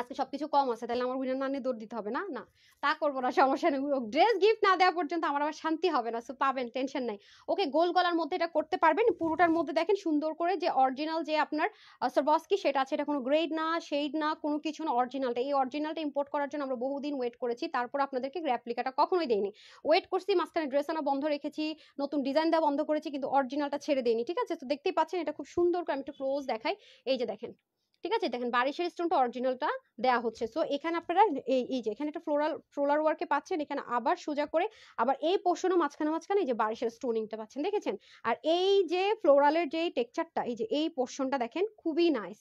আজকে সবকিছু কম আছে, তাহলে আমার উইনার না নিয়ে দৌড় দিতে হবে না, না তা করবো না, সমস্যা নেই। ড্রেস গিফট না দেওয়া পর্যন্ত আমার আবার শান্তি হবে না, সো পাবেন, টেনশন নাই। ওকে, গোল গলার মধ্যে এটা করতে পারবেন, পুরোটার মধ্যে দেখেন সুন্দর করে যে অরিজিনাল যে আপনার সারবস্কি সেটা আছে, এটা কোনো গ্রেড না, শেড না, কোনো কিছু না, অরিজিনালটা। এই অরিজিনালটা ইম্পোর্ট করার জন্য আমরা বহুদিন ওয়েট করেছি, তারপর আপনাদেরকে রেপ্লিকাটা কখনোই দেইনি। ওয়েট করছি, মাঝখানে ড্রেস আনা বন্ধ রেখেছি, নতুন ডিজাইন দেওয়া বন্ধ করেছি, কিন্তু অরিজিনালটা ছেড়ে দেইনি, ঠিক আছে? তো দেখতেই পাচ্ছেন এটা খুব সুন্দর করে, আমি একটু ক্লোজ দেখাই, এই যে দেখেন, ঠিক আছে? দেখেন বারিশের স্টোনটা অরিজিনালটা দেয়া হচ্ছে। সো এখানে আপনারা এই যে এখানে একটা ফ্লোরাল ওয়ার্কে পাচ্ছেন, এখানে আবার সোজা করে আবার এই পোর্শনও মাঝখানে এই যে বারিশের স্টোনিংটা পাচ্ছেন, দেখেছেন? আর এই যে ফ্লোরালের যে টেক্সচারটা, এই যে এই পোর্শনটা দেখেন খুবই নাইস,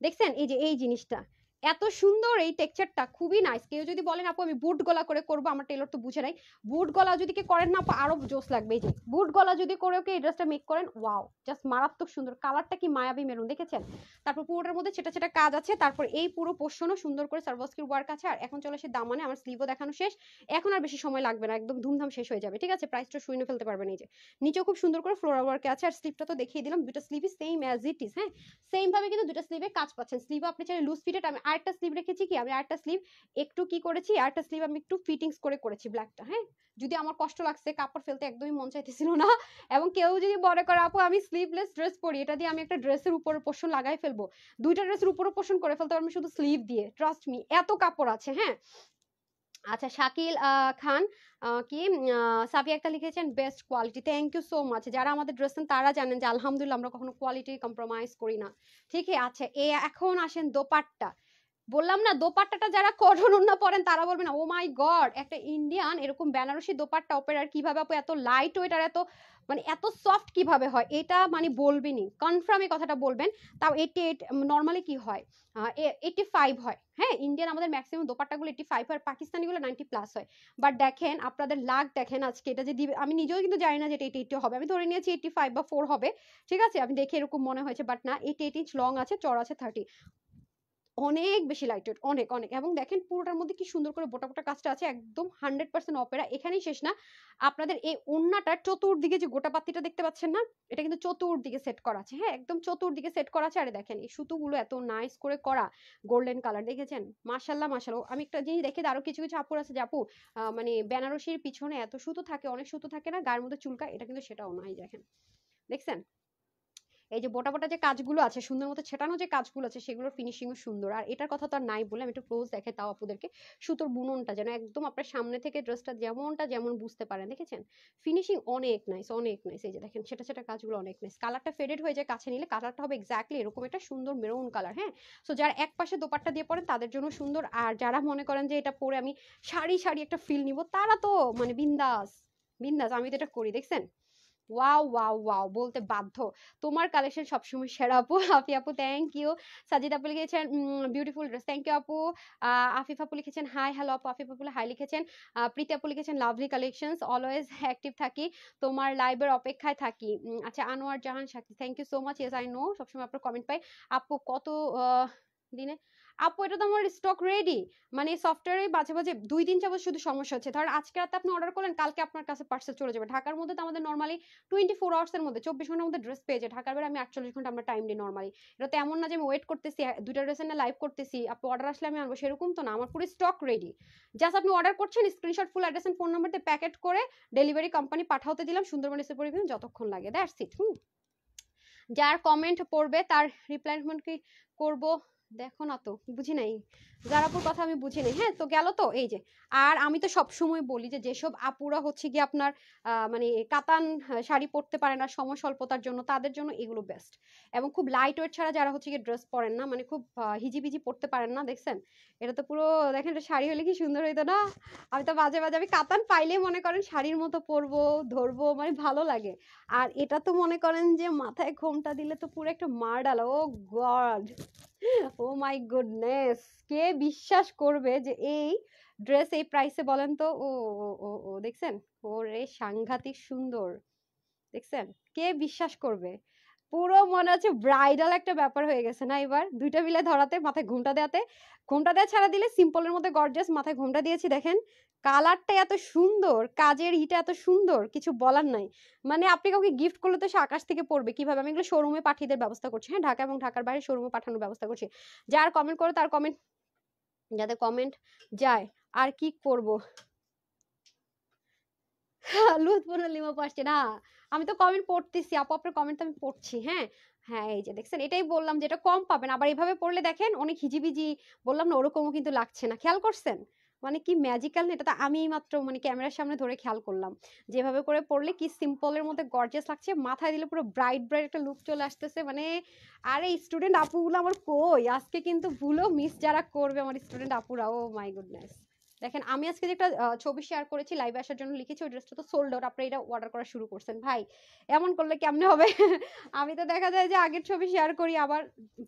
দেখছেন? এই যে এই জিনিসটা এত সুন্দর, এই টেক্সচারটা খুবই নাইস। কেউ যদি বলেন আপু আমি বুট গলা করে করবো, আমার টেলর তো বুঝে নাই, বুট গলা যদি কে করেন না আপু আরো জোস লাগবে। এই যে বুট গলা যদি করে ওকে এই ড্রেসটা মেক করেন, ওয়াও জাস্ট মারাত্মক সুন্দর, কালারটা কি মায়াবী মেরুন, দেখেছেন? তারপর পুরোটার মধ্যে ছেটা ছেটা কাজ আছে, তারপর এই পুরো পোর্শনও সুন্দর করে সার্ভাসকির ওয়ার্ক আছে। আর এখন চলে আসে দামানে, আমার স্লিভও দেখানো শেষ, এখন আর বেশি সময় লাগবে না, একদম ধুমধাম শেষ হয়ে যাবে, ঠিক আছে? প্রাইসটা শুনে ফেলতে পারবেন। এই যে নিচেও খুব সুন্দর করে ফ্লোরাল ওয়ার্কে আছে, আর স্লিভটা তো দেখিয়ে দিলাম, দুটো স্লিভই সেম অ্যাজ ইট ইজ, হ্যাঁ সেম ভাবে কিন্তু দুটো স্লিভে কাজ পাচ্ছেন। স্লিভও আপনি চাইলে লুজ ফিটেড, আমি আরেকটা স্লিভ রেখেছি কি, আমি আরেকটা স্লিভ একটু কি করেছি, আরেকটা স্লিভ আমি একটু ফিটিংস করে করেছি ব্ল্যাকটা, হ্যাঁ যদি আমার কষ্ট লাগছে, কাপড় ফেলতে একদমই মন চাইতেছিল না। এবং কেউ যদি মনে করে আপু আমি স্লিভলেস ড্রেস পরি, এটা দিয়ে আমি একটা ড্রেসের উপর পোর্শন লাগাই ফেলবো, দুইটা ড্রেসের উপর পোর্শন করে ফেলতে পারবো শুধু স্লিভ দিয়ে, ট্রাস্ট মি এত কাপড় আছে, হ্যাঁ। আচ্ছা শাকিল খান কি সাফিয়া একটা লিখেছেন best quality, thank you so much. যারা আমাদের ড্রেস নেন তারা জানেন যে আলহামদুলিল্লাহ আমরা কখনো কোয়ালিটি কম্প্রোমাইজ করি না, ঠিক আছে? আচ্ছা এখন আসেন দোপাট্টা, বললাম না, দোপাট্টাটা যারা কটন ওড়না পরেন তারা বলবেন ও মাই গড, একটা ইন্ডিয়ান এরকম বেনারসি দোপাট্টা অপেরার কিভাবে আপু এত লাইট ওয়েট আর এত মানে এত সফট কিভাবে হয়, এটা মানে বলবেনই, কনফার্ম এই কথাটা বলবেন। তাও 88 নর্মালি কি হয় 85 হয়, হ্যাঁ ইন্ডিয়ান আমাদের ম্যাক্সিমাম দোপাট্টাগুলো 85 হয়, পাকিস্তানিগুলো 90+ হয়। বাট দেখেন আপনাদের লাক দেখেন আজকে এটা যে দিবে, আমি নিজেও কিন্তু জানি না যে এটা 88 হবে, আমি ধরে নিয়েছি 85 বা 4 হবে, ঠিক আছে আমি দেখে এরকম মনে হয়েছে, বাট না, 88 ইঞ্চ লং আছে, চড় আছে 30, অনেক বেশি লাইট ওয়েট, অনেক অনেক। এবং দেখেন পুরোটার মধ্যে কি সুন্দর করে বোটা বোটা কাজটা আছে, একদম 100% অপেরা। এখানেই শেষ না, আপনাদের এই ওড়নাটার চতুর্দিকে যে গোটা পাত্তিটা দেখতে পাচ্ছেন না, এটা কিন্তু চতুর্দিকে সেট করা আছে, হ্যাঁ একদম চতুর্দিকে সেট করা আছে। আরে দেখেন এই সুতোগুলো এত নাইস করে করা, গোল্ডেন কালার, দেখেছেন মাশাল্লাহ মাশাল্লাহ। আমি একটা জিনিস দেখে আরো কিছু কিছু আপুর আছে যে আপু মানে বেনারসির পিছনে এত সুতো থাকে, অনেক সুতো থাকে না, গায়ের মধ্যে চুলকা, এটা কিন্তু সেটাও নয়, দেখেন দেখছেন এই যে বোটা বোটা যে কাজগুলো আছে, সুন্দর মতো ছেটানো যে কাজগুলো আছে, সেগুলোর ফিনিশিংও সুন্দর। আর এটার কথা তো আর নাই বলে, আমি একটু ক্লোজ দেখে তাও আপুদেরকে, সুতোর বুননটা যেন একদম আপনার সামনে থেকে ড্রেসটা যেমনটা যেমন বুঝতে পারেন, দেখেছেন ফিনিশিং অনেক নাইস, অনেক নাইস। এই যে দেখেন সেটা সেটা কাজগুলো অনেক নাইস, কালারটা ফেডেড হয়ে যায়, কাছে নিলে কালারটা হবে এক্স্যাক্টলি এরকম একটা সুন্দর মেরুন কালার, হ্যাঁ। সো যারা এক পাশে দোপাট্টা দিয়ে পরেন তাদের জন্য সুন্দর, আর যারা মনে করেন যে এটা পরে আমি শাড়ি শাড়ি একটা ফিল নিব, তারা তো মানে বিন্দাস বিন্দাস, আমি তো এটা করি, দেখছেন ওয়াও ওয়াও ওয়াও বলতে বাধ্য। তোমার কালেকশন সবসময় সেরা আপু। আফি আপু থ্যাংক ইউ। সাজিদ আপু লিখেছেন বিউটিফুল ড্রেস, থ্যাংক ইউ আপু। আফিফ আপু লিখেছেন হাই হ্যালো আপু, আফিফ আপু হাই লিখেছেন। প্রীতি আপু লিখেছেন লাভলি কালেকশনস, অলওয়েজ অ্যাক্টিভ থাকি, তোমার লাইভের অপেক্ষায় থাকি। আচ্ছা Anwar Jahan Saki, thank you so much, yes I know সবসময় আপনার কমেন্ট পাই। আপু কত দিনে, আপু এটা তো আমার স্টক রেডি, মানে সফটওয়্যারে মাঝে মাঝে 2 দিন যাবত শুধু সমস্যা হচ্ছে। ধর আজকে রাতে আপনি অর্ডার করলেন, কালকে আপনার কাছে পার্সেল চলে যাবে। ঢাকার মধ্যে তো আমাদের নর্মালি 24 আওয়ার্স এর মধ্যে 24 ঘন্টার মধ্যে ড্রেস পেয়ে যায়, ঢাকার বেলা আমি 48 ঘন্টা আমরা টাইম দিই নর্মালি। এটা তো এমন না যে আমি ওয়েট করতেছি দুইটা ড্রেসের না লাইভ করতেছি আপু অর্ডার আসলে আমি আনবো, সেরকম তো না, আমার পুরো স্টক রেডি। জাস্ট আপনি অর্ডার করছেন, screenshot full address and phone number দিয়ে প্যাকেট করে ডেলিভারি কোম্পানি পাঠাতে দিলাম, সুন্দরবন এসে পড়বে যতক্ষণ লাগে, দ্যাটস ইট। যার কমেন্ট পড়বে তার রিপ্লাইমেন্ট কি করব, দেখো না তো বুঝি নাই, যার আপুর কথা আমি বুঝি নাই, হ্যাঁ তো গেল তো এই যে। আর আমি তো সব সময় বলি যে যেসব আপুরা হচ্ছে কি আপনার মানে কাতান শাড়ি পরতে পারে না সময় স্বল্পতার জন্য, তাদের জন্য এগুলো বেস্ট। এবং খুব লাইট ওয়েট ছাড়া যারা হচ্ছে কি ড্রেস পরেন না, মানে খুব হিজিবিজি পরতে পারেন না, দেখছেন এটা তো পুরো দেখেন, এটা শাড়ি হলে কি সুন্দর হইতো না। আমি তো মাঝে মাঝে আমি কাতান পাইলেই মনে করেন শাড়ির মতো পরবো, ধরবো, মানে ভালো লাগে। আর এটা তো মনে করেন যে মাথায় ঘোমটা দিলে তো পুরো একটা মার্ডাল, ও গড, ও মাই গুডনেস, কে বিশ্বাস করবে যে এই ড্রেস এই প্রাইসে, বলেন তো। ও ও ও ও দেখছেন, ওরে সাংঘাতিক সুন্দর, দেখছেন কে বিশ্বাস করবে। পুরো মনে হচ্ছে ব্রাইডাল একটা ব্যাপার হয়ে গেছে না এবার, দুইটা মিলে ধরাতে, মাথায় ঘোমটা দেওয়াতে। ঘোমটা দেওয়া ছাড়া দিলে সিম্পলের মধ্যে গর্জিয়াস, মাথায় ঘোমটা দিয়েছি দেখেন, কালারটা এত সুন্দর, কাজের ইটা এত সুন্দর, কিছু বলার নাই। মানে আপনি কাউকে গিফট করলে তো সে আকাশ থেকে পড়বে কিভাবে। আমি এগুলো শোরুমে পাঠিয়ে দেওয়ার ব্যবস্থা করছি, হ্যাঁ ঢাকা এবং ঢাকার বাইরে শোরুমে পাঠানোর ব্যবস্থা করছি। যার কমেন্ট করে তার কমেন্ট, যাতে কমেন্ট যায়। আর কি করব, লুৎফুন্না লিমা পারছে না, আমি তো কমেন্ট পড়তেছি আপু, আপনার কমেন্ট তো আমি পড়ছি, হ্যাঁ। হ্যাঁ এই যে দেখছেন, এটাই বললাম যে এটা কম পাবেন, আবার এইভাবে পড়লে দেখেন অনেক হিজিবিজি, বললাম না ওরকমও কিন্তু লাগছে না, খেয়াল করছেন মানে কি ম্যাজিক্যাল, এটা তো আমি মাত্র মানে ক্যামেরার সামনে ধরে খেয়াল করলাম, যেভাবে করে পড়লে কি সিম্পলের মধ্যে গর্জিয়াস লাগছে, মাথায় দিলে পুরো ব্রাইট ব্রাইট একটা লুক চলে আসতেছে মানে। আরে স্টুডেন্ট আপুগুলো আমার কই আজকে, কিন্তু ভুলো মিস যারা করবে আমার স্টুডেন্ট আপুরা, ও মাই গুডনেস। দেখেন আমি আজকে যে একটা ছবি শেয়ার করেছি লাইভে আসার জন্য, লিখেছি ওই ড্রেসটা তো সোল্ড আউট, আপনি এটা অর্ডার করা শুরু করছেন ভাই, এমন করলে কেমনে হবে। আমি তো দেখা যায় যে আগের ছবি শেয়ার করি, আবার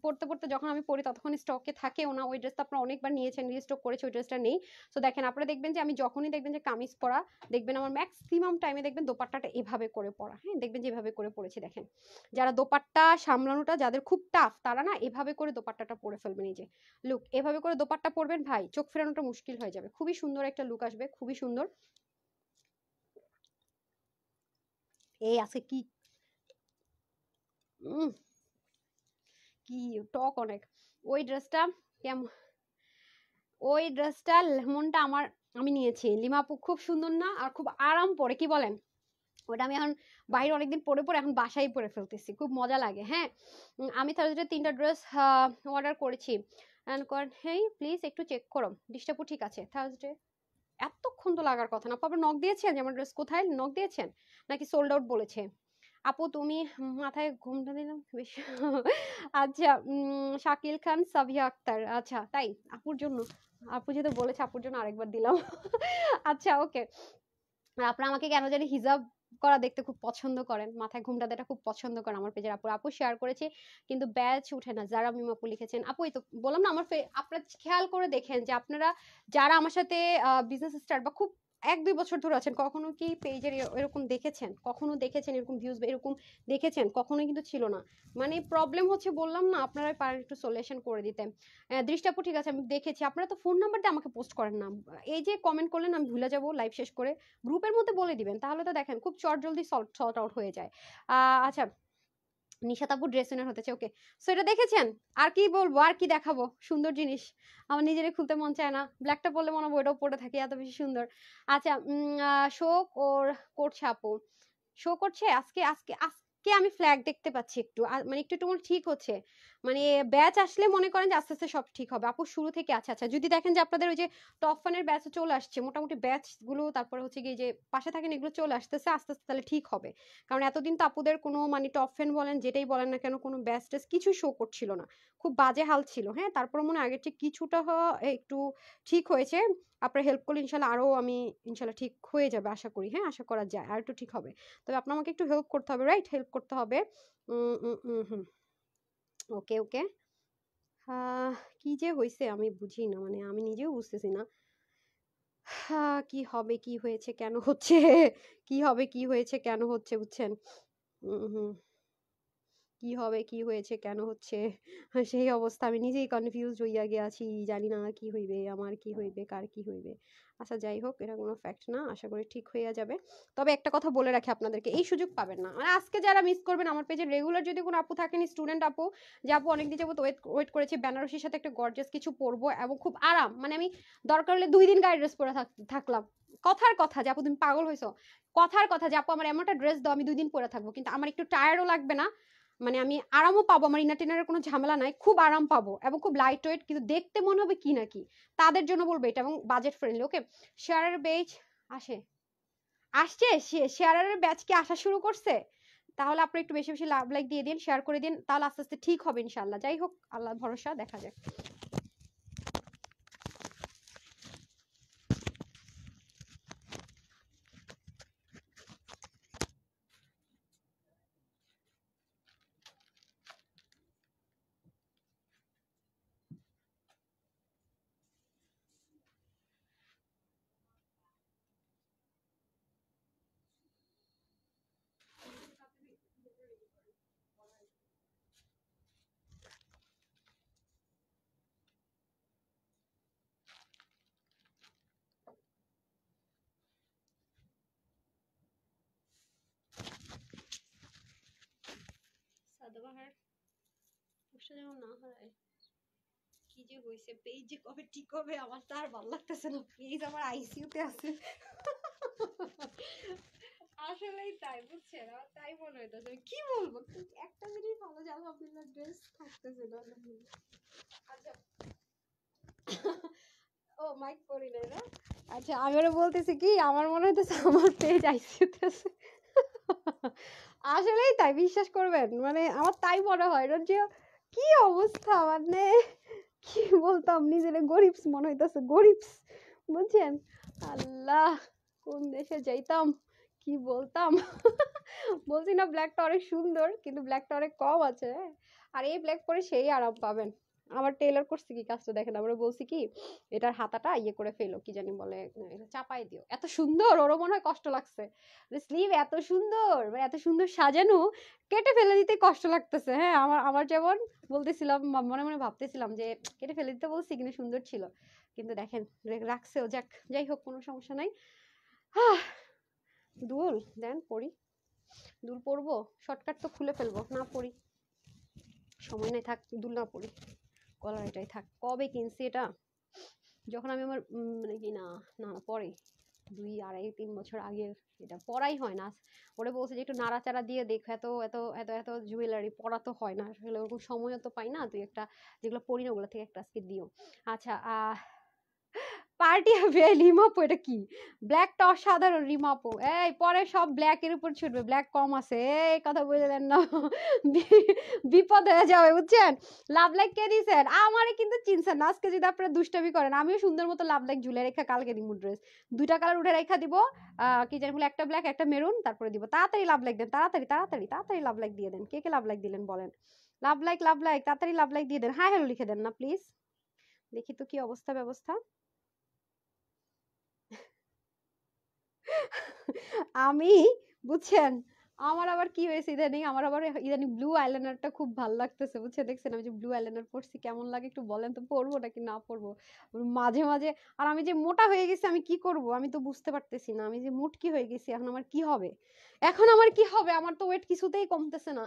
পড়তে পড়তে যখন আমি পড়ি ততক্ষণ স্টকে থাকেও না, ওই ড্রেসটা আপনারা অনেকবার নিয়েছেন, রিস্টক করেছে, ওই ড্রেসটা নেই। তো দেখেন আপনারা দেখবেন যে আমি যখনই দেখবেন যে কামিজ পরা, দেখবেন আমার ম্যাক্সিমাম টাইমে দেখবেন দোপাট্টাটা এভাবে করে পরা, হ্যাঁ দেখবেন যে এভাবে করে পরেছি। দেখেন যারা দোপাট্টা সামলানোটা যাদের খুব টাফ, তারা না এভাবে করে দোপাট্টাটা পরে ফেলবেন, এই যে লুক এভাবে করে দোপাট্টা পরবেন ভাই, চোখ ফেরানোটা মুশকিল হয়ে যাবে, খুবই সুন্দর একটা লুক আসবে, খুবই সুন্দর। এই আজকে কি উম, কি টক অনেক। ওই ড্রেসটা কেমন, ওই ড্রেসটা মনটা আমার, আমি নিয়েছি লিমা আপু, খুব সুন্দর না, আর খুব আরাম পরে, কি বলেন। ওটা আমি এখন বাইরে অনেকদিন পরে পরে এখন বাসায় পরে ফেলতেছি, খুব মজা লাগে, হ্যাঁ। আমি থার্সডে 3টা ড্রেস অর্ডার করেছি, হেই প্লিজ একটু চেক করো ডিস্টার্বও, ঠিক আছে থার্সডে, এতক্ষণ তো লাগার কথা না। আপু নক দিয়েছেন যে আমার ড্রেস কোথায়, নক দিয়েছেন নাকি সোল্ড আউট বলেছে। আপু তুমি মাথায় ঘুমটা দিলাম বেশ। আচ্ছা শাকিল খান সাবিয়া আক্তার, আচ্ছা তাই আপুর জন্য, আপু যেহেতু বলেছে আপুর জন্য আরেকবার দিলাম। আচ্ছা ওকে। আপনারা আমাকে কেন জানি হিজাব করা দেখতে খুব পছন্দ করেন, মাথায় ঘুমটা দেওয়াটা খুব পছন্দ করেন আমার পেজের আপু। আপু শেয়ার করেছে কিন্তু ব্যাচ উঠে না। যারা মিম আপু লিখেছেন, আপু এই তো বললাম না আমার আপনারা খেয়াল করে দেখেন যে আপনারা যারা আমার সাথে বিজনেস স্টার্ট বা খুব 1-2 বছর ধরে আছেন, কখনো কি পেজের এরকম দেখেছেন? কখনো দেখেছেন এরকম ভিউজ বা এরকম দেখেছেন? কখনোই কিন্তু ছিল না। মানে প্রবলেম হচ্ছে বললাম না, আপনারাই পারেন একটু সলিউশন করে দিতে। দৃষ্টি আপু ঠিক আছে আমি দেখেছি, আপনারা তো ফোন নাম্বার দিয়ে আমাকে পোস্ট করেন না। এই যে কমেন্ট করলেন আমি ভুলে যাব লাইভ শেষ করে, গ্রুপের মধ্যে বলে দিবেন, তাহলে তো দেখেন খুব চটজলদি সর্ট আউট হয়ে যায়। আচ্ছা নিশাত আপু ড্রেস উইনার হতেছে, ওকে। সো এটা দেখেছেন, আর কি বলবো, আর কি দেখাবো, সুন্দর জিনিস আমার নিজেরই খুলতে মন চায় না, ব্ল্যাকটা পরলে মনে হয় ওইটাও পরে থাকি, এত বেশি সুন্দর। আচ্ছা শোক ওর করছে আপু, শো করছে আজকে আজকে আজকে আমি ফ্ল্যাগ দেখতে পাচ্ছি একটু মানে একটু একটু মনে ঠিক হচ্ছে, মানে ব্যাচ আসলে মনে করেন যে আস্তে আস্তে সব ঠিক হবে আপু শুরু থেকে। আচ্ছা আচ্ছা যদি দেখেন যে আপনাদের ওই যে টপ ফানের ব্যাচ চলে আসছে, মোটামুটি ব্যাচ গুলো তারপরে হচ্ছে কি যে পাশে থাকেন এগুলো চলে আসতেছে আস্তে আস্তে, তাহলে ঠিক হবে। কারণ এতদিন তো আপুদের কোনো মানে টপ ফ্যান বলেন যেটাই বলেন না কেন কোনো ব্যাচ টেস কিছু শো করছিল না, খুব বাজে হাল ছিল। হ্যাঁ তারপর মনে হয় আগের ঠিক কিছুটা একটু ঠিক হয়েছে, আপনার হেল্প করলে ইনশাল্লাহ আরো আমি ইনশাল্লাহ ঠিক হয়ে যাবে আশা করি, হ্যাঁ আশা করা যায় আর একটু ঠিক হবে। তবে আপনার আমাকে একটু হেল্প করতে হবে, রাইট, হেল্প করতে হবে। ওকে ওকে। কি যে হয়েছে আমি বুঝি না, মানে আমি নিজেও বুঝতেছি না। কি হবে কি হয়েছে কেন হচ্ছে, কি হবে কি হয়েছে কেন হচ্ছে বুঝছেন। হুম কি হবে কি হয়েছে কেন হচ্ছে, সেই অবস্থা আমি নিজেই কনফিউজ হইয়া গিয়াছি, জানি না কি হইবে আমার কি হইবে কার কি হইবে। আচ্ছা যাই হোক এটা কোনো ফ্যাক্ট না, আশা করি ঠিক হইয়া যাবে। তবে একটা কথা বলে রাখি আপনাদেরকে, এই সুযোগ পাবেন না, মানে আজকে যারা মিস করবেন আমার পেজে রেগুলার যদি কোনো আপু থাকেন স্টুডেন্ট আপু, যে আপু অনেকদিন যাবত ওয়েট করেছি বেনারসির সাথে একটা গর্জিয়াস কিছু পরবো এবং খুব আরাম, মানে আমি দরকার হলে 2 দিন গায়ে ড্রেস পরে থাকলাম, কথার কথা যে আপু তুমি পাগল হয়েছো, কথার কথা যে আপু আমার এমন একটা ড্রেস দাও আমি 2 দিন পরে থাকবো কিন্তু আমার একটু টায়ার্ডও লাগবে না, মানে আমি আরামও পাবো, আমার ইনার টিনারের কোনো ঝামেলা নাই, খুব আরাম পাবো এবং খুব লাইট ওয়েট কিন্তু দেখতে মনে হবে কি নাকি, তাদের জন্য বলবো এটা, এবং বাজেট ফ্রেন্ডলি। ওকে শেয়ারের বেচ আসে আসছে, শেয়ারের ব্যাচ কি আসা শুরু করছে, তাহলে আপনি একটু বেশি বেশি লাভ লাইক দিয়ে দিন, শেয়ার করে দিন, তাহলে আস্তে আস্তে ঠিক হবে ইনশাল্লাহ। যাই হোক আল্লাহ ভরসা, দেখা যাক। সাদাবাহার পোস্টটা যেমন না হয়, কি যে হয়েছে পেজ যে কবে ঠিক হবে আমার তো আর ভালো লাগতেছে না, পেজ আমার আইসিইউতে আছে। আসলেই তাই বুঝছেন, আমার তাই মনে হইতেছে, কি বলবো একটা জিনিস ভালো যে আলহামদুলিল্লাহ ড্রেস থাকতেছে না আলহামদুলিল্লাহ। আচ্ছা ও মাইক করি নাই না। আচ্ছা আমি ওরা বলতেছি কি আমার মনে হইতেছে আমার পেজ আইসিইউতে আছে। আসলেই তাই বিশ্বাস করবেন, মানে আমার তাই মনে হয় না যে কি অবস্থা, মানে কি বলতাম নিজের গরিবস মনে হইতেছে, গরিবস বুঝছেন। আল্লাহ কোন দেশে যাইতাম কি বলতাম। বলছি না ব্ল্যাকটা অনেক সুন্দর কিন্তু ব্ল্যাকটা অনেক কম আছে, আর এই ব্ল্যাক পরে সেই আরাম পাবেন। আমার টেলার করছে কি কাজটা দেখেন, আমরা বলছি কি এটার হাতাটা ইয়ে করে ফেলো, কি জানি বলে এটা চাপাই দিও, এত সুন্দর ওরও মনে হয় কষ্ট লাগছে, স্লিভ এত সুন্দর মানে এত সুন্দর সাজানো, কেটে ফেলে দিতে কষ্ট লাগতেছে। হ্যাঁ আমার আমার যেমন বলতেছিলাম মনে মনে ভাবতেছিলাম যে কেটে ফেলে দিতে বলছি কিন্তু সুন্দর ছিল, কিন্তু দেখেন রাখছেও, যাক যাই হোক কোনো সমস্যা নাই। দুল দেন পরি, দুল পরবো, শর্টকাট তো খুলে ফেলবো, না পরি সময় নেই, থাক দুল না পরি, কলার এটাই থাক। কবে কিনছি এটা, যখন আমি আমার মানে কি না না পরে 2, 2.5, 3 বছর আগের, এটা পরাই হয় না। ওরে বলছে যে একটু নাড়াচাড়া দিয়ে দেখো, এত এত এত এত জুয়েলারি পরা তো হয় না আসলে, ওরকম সময়ও তো পাই না, তুই একটা যেগুলো পরি না ওগুলো থেকে একটা আজকে দিও। আচ্ছা পার্টি হবে রিমাপো, এটা কি ব্ল্যাকটা অসাধারণ রিমাপো, এই পরে সব ব্ল্যাকের উপর ছুটবে, ব্ল্যাক কম আছে, এই কথা বুঝলেন না, বিপদ হয়ে যাবে বুঝছেন। লাভ লাইক কে দিয়েছেন, আমারে কিন্তু চিনছেন না, আজকে যদি আপনারা দুষ্টামি করেন আমিও সুন্দর মতো লাভ লাইক ঝুলে রেখা কালকে দিব ড্রেস, দুইটা কালার উঠে রেখা দিব, কি জানি বলে, একটা ব্ল্যাক একটা মেরুন, তারপরে দিব। তাড়াতাড়ি লাভ লাইক দেন, তাড়াতাড়ি তাড়াতাড়ি তাড়াতাড়ি লাভ লাইক দিয়ে দেন, কে কে লাভ লাইক দিলেন বলেন, লাভ লাইক তাড়াতাড়ি লাভ লাইক দিয়ে দেন, হাই হ্যালো লিখে দেন না প্লিজ, দেখি তো কি অবস্থা ব্যবস্থা। আমি বুঝছেন আমার আবার কি হয়েছে ইদানিং, আমার আবার ইদানিং ব্লু আইলাইনারটা খুব ভালো লাগতেছে বুঝছেন, দেখছেন আমি যে ব্লু আইলাইনার পরছি কেমন লাগে একটু বলেন তো, পরবো নাকি না পরবো মাঝে মাঝে। আর আমি যে মোটা হয়ে গেছি আমি কি করব, আমি তো বুঝতে পারতেছি না, আমি যে মুটকি হয়ে গেছি, এখন আমার কি হবে, এখন আমার কি হবে, আমার তো ওয়েট কিছুতেই কমতেছে না।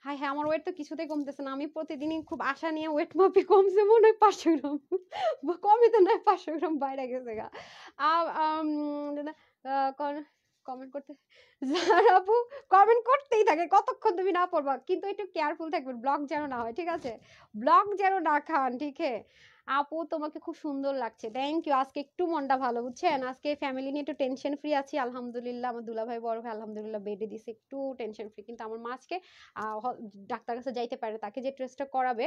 হ্যাঁ হ্যাঁ, আমার ওয়েট তো কিছুতেই কমতেছে না, আমি প্রতিদিনই খুব আশা নিয়ে ওয়েট মাপি, কমছে মনে হয় 500 গ্রাম, কমই তো নয়, 500 গ্রাম বাইরে গেছে গা। কমেন্ট করতে যারা আপু কমেন্ট করতেই থাকে, কতক্ষণ তুমি না পড়বা, কিন্তু একটু কেয়ারফুল থাকবেন, ব্লক যেন না হয়, ঠিক আছে, ব্লক যেন না খান, ঠিক আছে। আপু তোমাকে খুব সুন্দর লাগছে, থ্যাংক ইউ, আজকে একটু মনটা ভালো বুঝছেন, আজকে ফ্যামিলি নিয়ে একটু টেনশন ফ্রি আছি আলহামদুলিল্লাহ, আমার দুলাভাই বড় ভাই আলহামদুলিল্লাহ বেডে দিছে, একটু টেনশন ফ্রি। কিন্তু আমার মা আজকে ডাক্তার কাছে যাইতে পারে, তাকে যে টেস্টটা করাবে,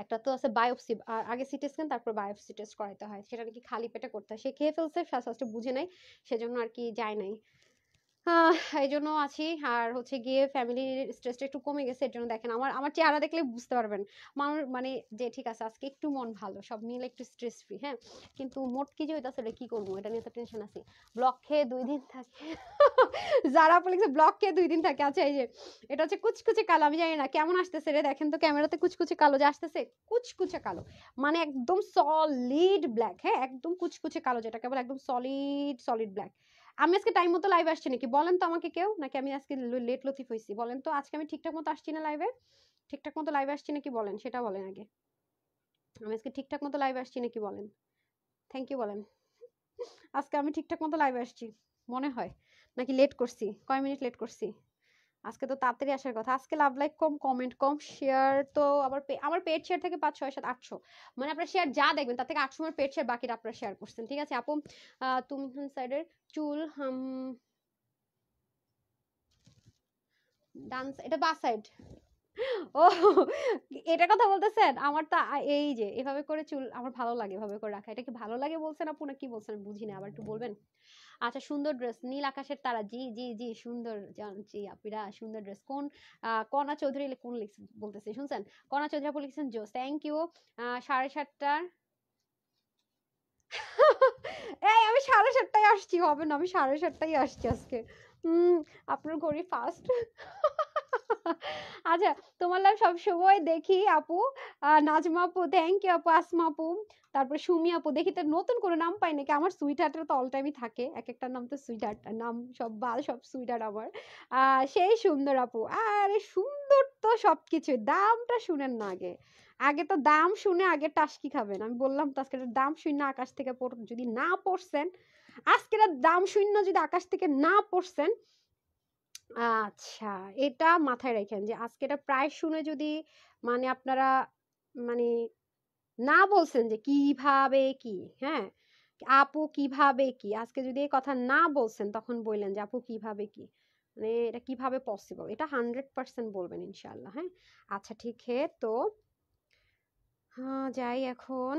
একটা তো আছে বায়োপসি, আর আগে সিটি স্ক্যান তারপর বায়োপসি টেস্ট করাইতে হয়, সেটা নাকি খালি পেটে করতে হয়, সে খেয়ে ফেলছে, ফার্স্টে বুঝে নাই, সেজন্য আর কি যায় নাই। এই জন্য আছি। আর হচ্ছে গিয়ে ফ্যামিলির স্ট্রেসটা একটু কমে গেছে, এর জন্য দেখেন আমার আমার চেহারা দেখলে বুঝতে পারবেন মানুষ মানে যে ঠিক আছে আজকে একটু মন ভালো, সব মিলে একটু স্ট্রেস ফ্রি, হ্যাঁ। কিন্তু মোট কি যে হইতাছে এটা কি করবো, এটা নিয়ে তো টেনশন আছে। ব্লক খেয়ে 2 দিন থাকে যারা বলেছে ব্লক খেয়ে 2 দিন থাকে। আচ্ছা এই যে এটা হচ্ছে কুচকুচে কালো, আমি জানি না কেমন আসতেছে রে, দেখেন তো ক্যামেরাতে কুচকুচে কালো যে আসতেছে, কুচকুচে কালো মানে একদম সলিড ব্ল্যাক, হ্যাঁ একদম কুচকুচে কালো, যেটা কেবল একদম সলিড সলিড ব্ল্যাক। আমি আজকে টাইম মতো লাইভে আসছি নাকি বলেন তো আমাকে কেউ, নাকি আমি আজকে লেট লতিফ হইছি বলেন তো, আজকে আমি ঠিকঠাক মতো আসছি না লাইভে, ঠিকঠাক মতো লাইভে আসছি নাকি বলেন, সেটা বলেন আগে, আমি আজকে ঠিকঠাক মতো লাইভে আসছি নাকি বলেন, থ্যাংক ইউ বলেন। আজকে আমি ঠিকঠাক মতো লাইভে আসছি মনে হয়, নাকি লেট করছি, কয় মিনিট লেট করছি, আজকে তো তাড়াতাড়ি আসার কথা। আজকে লাভ লাইক কম, কমেন্ট কম, শেয়ার তো আবার আমার পেড শেয়ার থেকে 5 6 7 800, মানে আপনার শেয়ার যা দেখবেন তার থেকে 800 আমার পেড শেয়ার, বাকিটা আপনারা শেয়ার করছেন, ঠিক আছে আপু। তুমি সাইডের চুল ডান, এটা বা সাইড, ও এটার কথা বলতেছেন, আমার তো এই যে এভাবে করে চুল আমার ভালো লাগে, এভাবে করে রাখা, এটা কি ভালো লাগে বলছেন আপু না কি বলছেন বুঝি না, আবার একটু বলবেন। আচ্ছা সুন্দর ড্রেস, নীল আকাশের তারা, জি জি জি সুন্দর, জি আপিরা সুন্দর ড্রেস, কোন কণা চৌধুরী কোন বলতেছে শুনছেন, কণা চৌধুরী আপু লিখছেন জোস, থ্যাংক ইউ। 7:30টার এই আমি 7:30টায় আসছি, হবে না, আমি 7:30টায় আসছি আজকে। আপনার ঘড়ি ফাস্ট আচ্ছা তোমার লাইভ সব সময় দেখি আপু, নাজমা আপু থ্যাংক ইউ আপু, আসমা আপু, তারপর সুমি আপু, দেখি তো নতুন কোনো নাম পাই নাকি, আমার সুইট হার্টের তো অল টাইমই থাকে, এক একটা নাম তো সুইট হার্ট, নাম সব বাল সব সুইট হার্ট আমার। সেই সুন্দর আপু, আরে সুন্দর তো সবকিছু, দামটা শুনেন না আগে, আগে তো দাম শুনে আগে টাসকি খাবেন, আমি বললাম তো আজকে দাম শূন্য আকাশ থেকে যদি না পড়ছেন, আজকের দাম শূন্য যদি আকাশ থেকে না পড়ছেন, আচ্ছা এটা মাথায় রাখেন যে আজকে এটা প্রাইস শুনে যদি মানে আপনারা মানে না বলছেন যে কিভাবে কি, হ্যাঁ আপু কিভাবে কি, আজকে যদি এই কথা না বলছেন তখন বললেন যে আপু কিভাবে কি, মানে এটা কিভাবে পসিবল, এটা 100% বলবেন ইনশাল্লাহ, হ্যাঁ। আচ্ছা ঠিক হে তো যাই এখন,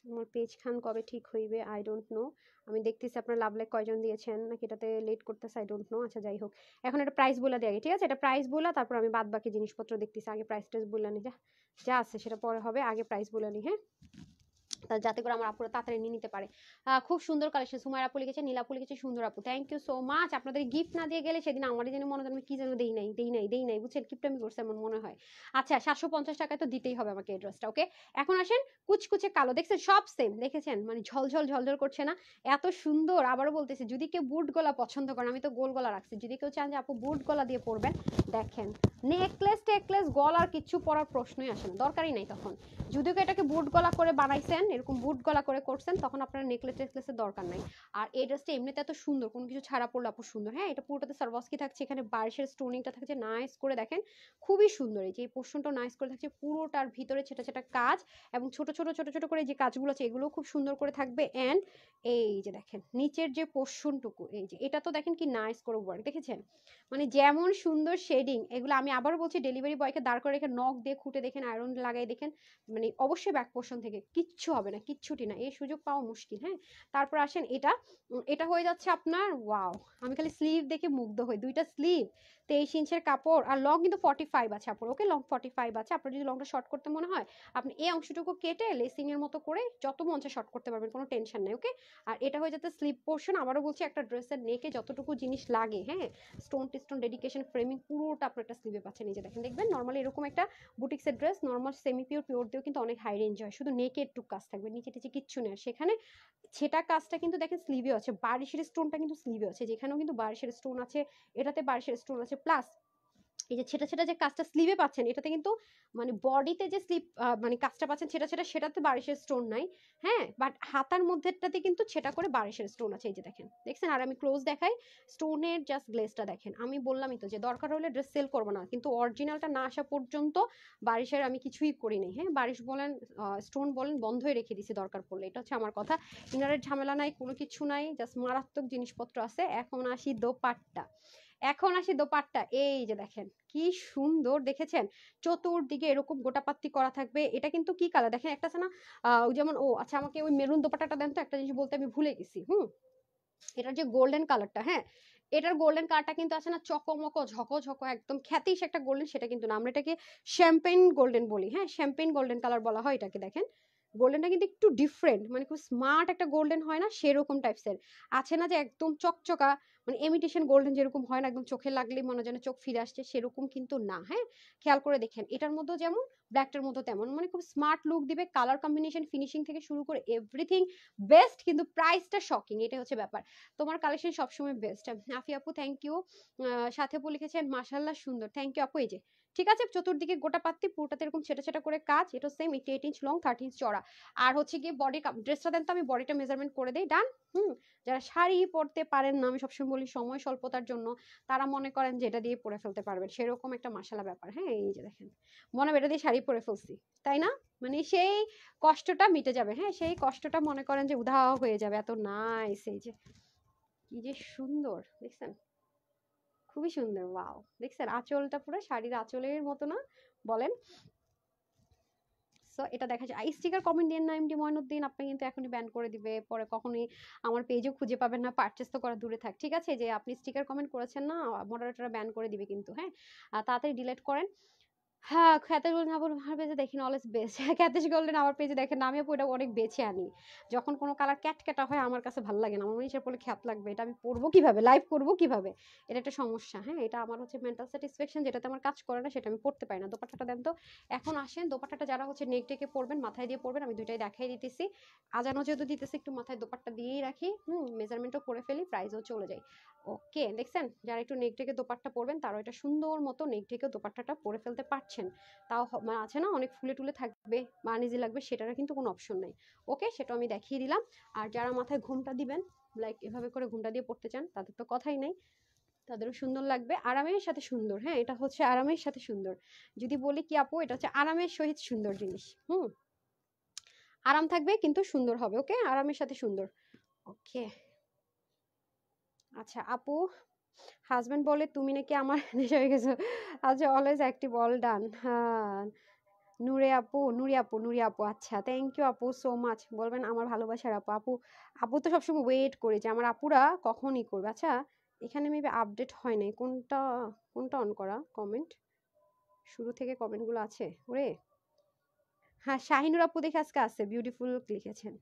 আমার পেজ খান কবে ঠিক হইবে আই ডোন্ট নো, আমি দেখতেছি আপনার লাভ লাইক কয়জন দিয়েছেন, নাকি এটাতে লেট করতেছে আই ডোন্ট নো। আচ্ছা যাই হোক, এখন এটা প্রাইস বলে দেয় ঠিক আছে, এটা প্রাইস বলে তারপর আমি বাদ বাকি জিনিসপত্র দেখতেছি, আগে প্রাইস টেস বলে নি, যা যা আছে সেটা পরে হবে, আগে প্রাইস বলে নি, হ্যাঁ যাতে করে আমার আপুরা তাড়াতাড়ি নিয়ে নিতে পারে। খুব সুন্দর কালেকশন, সুমাইর আপু লিখেছে, নীলা আপু লিখেছে সুন্দর আপু, থ্যাংক ইউ সো মাচ। আপনাদের গিফট না দিয়ে গেলে সেদিন আমারই যেন মনে হয় আমি কি যেন দেই নাই বুঝছেন, গিফট আমি করছি এমন মনে হয়। আচ্ছা 750 টাকায় তো দিতেই হবে আমাকে এই ড্রেসটা, ওকে। এখন আসেন কুচকুচে কালো, দেখছেন সব সেম, দেখেছেন মানে ঝলঝল ঝলঝল করছে না, এত সুন্দর। আবারও বলতেছি যদি কেউ বুট গলা পছন্দ করেন, আমি তো গোল গলা রাখছি, যদি কেউ চান যে আপু বুট গলা দিয়ে পরবেন, দেখেন নেকলেস টেকলেস গলার কিচ্ছু পরার প্রশ্নই আসে না, দরকারই নাই তখন, যদিও এটাকে বুট গলা করে বানাইছেন এরকম বুট গলা করে করছেন, তখন আপনার নেকলেস টেকলেসের দরকার নাই। আর এই ড্রেসটা এমনিতে এত সুন্দর, কোনো কিছু ছাড়া পড়লে আপু সুন্দর। হ্যাঁ, এটা পুরোটাতে সারবাস্কি থাকছে, এখানে বারিশের স্টোনিংটা থাকছে নাইস করে, দেখেন খুবই সুন্দর। এই যে এই পোর্শনটা নাইস করে থাকছে, পুরোটার ভিতরে ছেটা ছেটা কাজ এবং ছোট ছোট ছোট ছোট করে যে কাজগুলো আছে এগুলো খুব সুন্দর করে থাকবে। এন্ড এই যে দেখেন নিচের যে পোর্শনটুকু, এই যে এটা তো দেখেন কি নাইস করে ওয়ার্ক, দেখেছেন মানে যেমন সুন্দর শেডিং। এগুলো আমি আবারও বলছি, ডেলিভারি বয়কে দাঁড় করে রেখে নখ দিয়ে খুঁটে দেখেন, আয়রন লাগাই দেখেন, মানে অবশ্যই ব্যাক পোর্শন থেকে কিচ্ছু হবে না, কিচ্ছুটি না, এই সুযোগ পাওয়া মুশকিল। হ্যাঁ, তারপর আসেন এটা, এটা হয়ে যাচ্ছে আপনার ওয়াও, আমি খালি স্লিভ দেখে মুগ্ধ হই। দুইটা স্লিভ, 23 ইঞ্চের কাপড়, আর লং কিন্তু 45 আছে আপনার, ওকে লং 45 আছে। আপনার যদি লংটা শর্ট করতে মনে হয়, আপনি এই অংশটুকু কেটে লেসিং এর মতো করে যত মন চায় শর্ট করতে পারবেন, কোনো টেনশন নেই। ওকে, আর এটা হয়ে যাচ্ছে স্লিভ পোর্শন। আবারও বলছি, একটা ড্রেসের নেকে যতটুকু জিনিস লাগে, হ্যাঁ, স্টোন টিস্টোন ডেডিকেশন ফ্রেমিং পুরোটা আপনার একটা স্লিভে পাচ্ছেন। এই যে দেখেন, দেখবেন নর্মালি এরকম একটা বুটিক্সের dress normal semi pure pure দিয়েও কিন্তু অনেক হাই রেঞ্জ হয়, শুধু নেকে একটু কাজ থাকবে, নিচে টিচে কিচ্ছু নেই। আর সেখানে সেটা কাজটা কিন্তু দেখেন স্লিভে আছে, বারিশের স্টোনটা কিন্তু স্লিভে আছে, যেখানেও কিন্তু বারিশের স্টোন আছে, এটাতে বারিশের স্টোন আছে, প্লাস এই যে ছেটা ছেটা যে কাজটা স্লিভে পাচ্ছেন, এটাতে কিন্তু মানে বডিতে যে স্লিপ মানে কাজটা পাচ্ছেন ছেটা ছেটা, সেটাতে বারিশের স্টোন নাই। হ্যাঁ, বাট হাতার মধ্যেটাতে কিন্তু ছেটা করে বারিশের স্টোন আছে। এই যে দেখেন, দেখছেন? আর আমি ক্লোজ দেখাই, স্টোনের জাস্ট গ্লেজটা দেখেন। আমি বললামই তো যে দরকার হলে ড্রেস সেল করবো না, কিন্তু অরিজিনালটা না আসা পর্যন্ত বারিশের আমি কিছুই করি নাই। হ্যাঁ, বারিশ বলেন স্টোন বলেন বন্ধই রেখে দিছি দরকার পড়লে, এটা হচ্ছে আমার কথা। ইনারের ঝামেলা নাই, কোনো কিছু নাই, জাস্ট মারাত্মক জিনিসপত্র আছে। এখন আসি দোপাট্টা, এখন আসি দোপাট্টা। এই যে দেখেন কি সুন্দর, দেখেছেন? চতুর্দিকে এরকম গোটাপাত্তি করা থাকবে। এটা কিন্তু কি কালার দেখেন, একটা আছে না যেমন, ও আচ্ছা আমাকে ওই মেরুন দোপাট্টাটা দেন তো, একটা জিনিস বলতে আমি ভুলে গেছি। এটার যে গোল্ডেন কালারটা, হ্যাঁ, এটার গোল্ডেন কালারটা কিন্তু আছে না চকমকো ঝকঝকো একদম খ্যাতিস একটা গোল্ডেন, সেটা কিন্তু না, আমরা এটাকে শ্যাম্পেন গোল্ডেন বলি। হ্যাঁ, শ্যাম্পেন গোল্ডেন কালার বলা হয় এটাকে। দেখেন গোল্ডেনটা কিন্তু একটু ডিফারেন্ট, মানে খুব স্মার্ট একটা গোল্ডেন হয় না, সেরকম টাইপসের আছে না, যে একদম চকচকা মানে ইমিটেশন গোল্ডেন যেরকম হয় না, একদম চোখে লাগলে মনে যেন চোখ ফিরে আসছে, সেরকম কিন্তু না। হ্যাঁ, খেয়াল করে দেখেন, এটার মধ্যে যেমন ব্ল্যাকটার মতো তেমন, মানে খুব স্মার্ট লুক দিবে, কালার কম্বিনেশন ফিনিশিং থেকে শুরু করে এভরিথিং বেস্ট, কিন্তু প্রাইসটা শকিং, এটা হচ্ছে ব্যাপার। তোমার কালেকশন সবসময় বেস্ট। আফি আপু থ্যাংক ইউ। সাথে আপু লিখেছেন মাশাআল্লাহ সুন্দর, থ্যাংক ইউ আপু। এই যে ঠিক আছে, চতুর্দিকে গোটা পাত্তি, পুরোটাতে এরকম ছেটা ছেটা করে কাজ, এটা সেম 88 ইঞ্চ লং, 30 ইঞ্চ চড়া। আর হচ্ছে গিয়ে বডি ড্রেসটা দেন তো, আমি বডিটা মেজারমেন্ট করে দেই। ডান। যারা শাড়ি পরতে পারেন না, আমি সবসময় বলি সময় স্বল্পতার জন্য, তারা মনে করেন যে এটা দিয়ে পরে ফেলতে পারবেন, সেরকম একটা মাশাআল্লাহ ব্যাপার। হ্যাঁ, এই যে দেখেন, মনে হয় এটা দিয়ে শাড়ি পরে ফেলছি, তাই না? মানে সেই কষ্টটা মিটে যাবে। হ্যাঁ, সেই কষ্টটা মনে করেন যে উধাও হয়ে যাবে, এত নাইস। এই যে কি যে সুন্দর, দেখছেন? খুবই সুন্দর, ওয়াও। দেখছেন আঁচলটা পুরো শাড়ির আঁচলের মতো না, বলেন? সো এটা দেখা যায়। স্টিকার কমেন্ট দিন না এমডি ময়নুদ্দিন, আপনি কিন্তু এখনই ব্যান করে দিবে, পরে কখনোই আমার পেজও খুঁজে পাবেন না, পারচেস তো করা দূরে থাক। ঠিক আছে, যে আপনি স্টিকার কমেন্ট করেছেন না, মডারেটররা ব্যান করে দিবে কিন্তু। হ্যাঁ, তাড়াতাড়ি ডিলিট করেন। হ্যাঁ, খ্যাতেশ গোল্ডেন আপু আমার পেজে দেখেন অলওয়েজ বেস্ট। খ্যাতেশ গোল্ডেন আমার পেজে দেখেন না, আমি আপু এটা অনেক বেছে আনি। যখন কোনো কালার ক্যাটক্যাটা হয় আমার কাছে ভালো লাগে না, আমার মনে হয় পড়লে খ্যাত লাগবে, এটা আমি পরবো কিভাবে, লাইভ করবো কিভাবে, এটা একটা সমস্যা। হ্যাঁ, এটা আমার হচ্ছে মেন্টাল স্যাটিসফ্যাকশন, যেটাতে আমার কাজ করে না, সেটা আমি পড়তে পারি না। দোপাট্টাটা দেন তো। এখন আসেন, দোপাট্টাটা যারা হচ্ছে নেক ডেকে পরবেন, মাথায় দিয়ে পরবেন, আমি দুইটাই দেখাই দিতেছি। আজানো যেহেতু দিতেছি, একটু মাথায় দোপাট্টা দিয়েই রাখি, মেজারমেন্টও করে ফেলি, প্রাইসও চলে যায়। ওকে, দেখছেন? যারা একটু নেক ডেকে দোপাট্টা পরবেন, তারা এটা সুন্দর মতো নেক ডেকে দোপাট্টাটা পরে ফেলতে পারছেন। তাও মানে আছে না অনেক ফুলে টুলে থাকবে বা আনইজি লাগবে, সেটার কিন্তু কোনো অপশন নাই। ওকে, সেটা আমি দেখিয়ে দিলাম। আর যারা মাথায় ঘুমটা দিবেন, লাইক এভাবে করে ঘুমটা দিয়ে পড়তে চান, তাদের তো কথাই নাই, তাদেরও সুন্দর লাগবে, আরামের সাথে সুন্দর। হ্যাঁ, এটা হচ্ছে আরামের সাথে সুন্দর। যদি বলি কি আপু, এটা হচ্ছে আরামের সহিত সুন্দর জিনিস। আরাম থাকবে কিন্তু সুন্দর হবে। ওকে, আরামের সাথে সুন্দর। ওকে, আচ্ছা আপু, হাজবেন্ড বলে তুমি নাকি আমার নেশা হয়ে গেছো। আচ্ছা, অলওয়েজ অ্যাক্টিভ, অল ডান। হ্যাঁ, নূরে আপু, নুরি আপু, নুরি আপু, আচ্ছা থ্যাংক ইউ আপু সো মাচ। বলবেন আমার ভালোবাসার আপু। আপু, আপু তো সবসময় ওয়েট করে যে আমার আপুরা কখনই করবে। আচ্ছা, এখানে মেবি আপডেট হয় নাই, কোনটা কোনটা অন করা কমেন্ট, শুরু থেকে কমেন্টগুলো আছে ওরে। হ্যাঁ, শাহিনুর আপু দেখে আজকে আছে, বিউটিফুল লিখেছেন।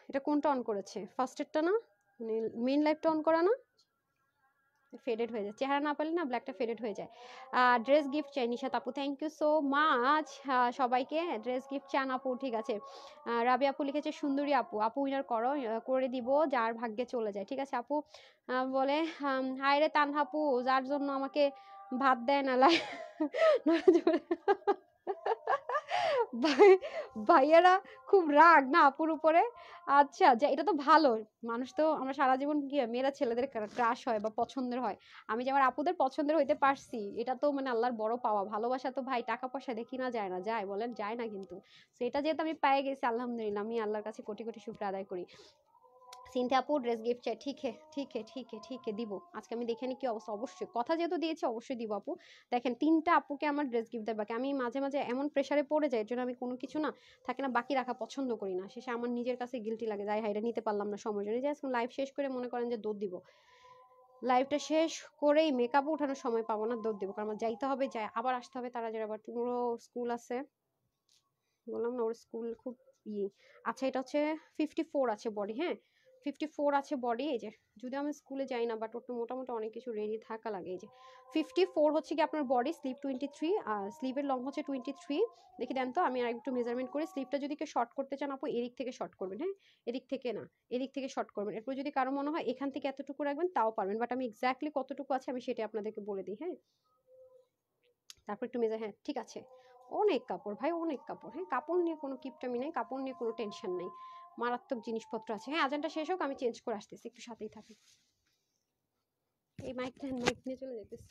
এটা কোনটা অন করেছে, ফার্স্টেরটা না, মানে মেইন লাইভটা অন করা না? ফেডেড হয়ে যায়, চেহারা না পেলে না ব্ল্যাকটা ফেডেড হয়ে যায়। ড্রেস গিফট চাই নিশাত আপু, থ্যাংক ইউ সো মাচ। সবাইকে ড্রেস গিফট চান আপু, ঠিক আছে। রাবি আপু লিখেছে সুন্দরী আপু, আপু উইনার করো, করে দিব যার ভাগ্যে চলে যায়। ঠিক আছে আপু। বলে হায় রে তানহা আপু, যার জন্য আমাকে ভাত দেয় না লাই ভাইয়ারা খুব রাগ না আপুর উপরে। আচ্ছা, যে এটা তো ভালো, মানুষ তো আমরা সারা জীবন কি মেয়েরা ছেলেদের ক্রাশ হয় বা পছন্দের হয়, আমি যে আমার আপুদের পছন্দের হইতে পারছি, এটা তো মানে আল্লাহর বড় পাওয়া। ভালোবাসা তো ভাই টাকা পয়সা দিয়ে কিনা যায় না, যায় বলেন? যায় না কিন্তু। সেটা যেহেতু আমি পেয়ে গেছি আলহামদুলিল্লাহ, আমি আল্লাহর কাছে কোটি কোটি শুকর আদায় করি। সিনথিয়া আপু ড্রেস গিফট চাই, ঠিক है ঠিক है ঠিক है ঠিক है দিব। আজকে আমি দেখে নি কি অবস্থা, অবশ্যই কথা যেহেতু দিয়েছি অবশ্যই দিব আপু। দেখেন 3টা আপুকে আমার ড্রেস গিফট দেয়, বাকি আমি মাঝে মাঝে এমন প্রেসারে পড়ে যাই, এর জন্য আমি কোনো কিছু না থাকে না বাকি রাখা পছন্দ করি না, শেষে আমার নিজের কাছে গিলটি লাগে, যাই হাই এটা নিতে পারলাম না সময় জন্য। যে আজকে লাইভ শেষ করে মনে করেন যে দৌড় দিব, লাইভটা শেষ করেই মেকআপ উঠানোর সময় পাবো না, দৌড় দিব, কারণ আমার যাইতে হবে, যাই আবার আসতে হবে তারা যারা, আবার পুরো স্কুল আছে, বললাম না ওর স্কুল খুব ইয়ে। আচ্ছা এটা হচ্ছে 54 আছে বডি, হ্যাঁ 54 আছে বডি। এই যে যদি আমি স্কুলে যাই না, বাট ওর তো মোটামুটি অনেক কিছু রেডি থাকা লাগে। এই যে 54 হচ্ছে কি আপনার বডি, স্লিভ 23, আর স্লিভের লং হচ্ছে 23। দেখি দেন তো, আমি আর একটু মেজারমেন্ট করে, স্লিভটা যদি কেউ শর্ট করতে চান আপু এদিক থেকে শর্ট করবেন, হ্যাঁ এদিক থেকে না, এদিক থেকে শর্ট করবেন। এরপর যদি কারো মনে হয় এখান থেকে এতটুকু রাখবেন তাও পারবেন, বাট আমি এক্স্যাক্টলি কতটুকু আছে আমি সেটা আপনাদেরকে বলে দিই, হ্যাঁ তারপর একটু মেজার, হ্যাঁ ঠিক আছে। অনেক কাপড় ভাই, অনেক কাপড়, হ্যাঁ কাপড় নিয়ে কোনো কিপটামি নেই, কাপড় নিয়ে কোনো টেনশন নেই, মারাত্মক জিনিসপত্র আছে। হ্যাঁ আজানটা শেষ হোক, আমি চেঞ্জ করে আসতেছি, একটু সাথেই থাকি। এই মাইকটা মাইক নিয়ে চলে যেতেছি।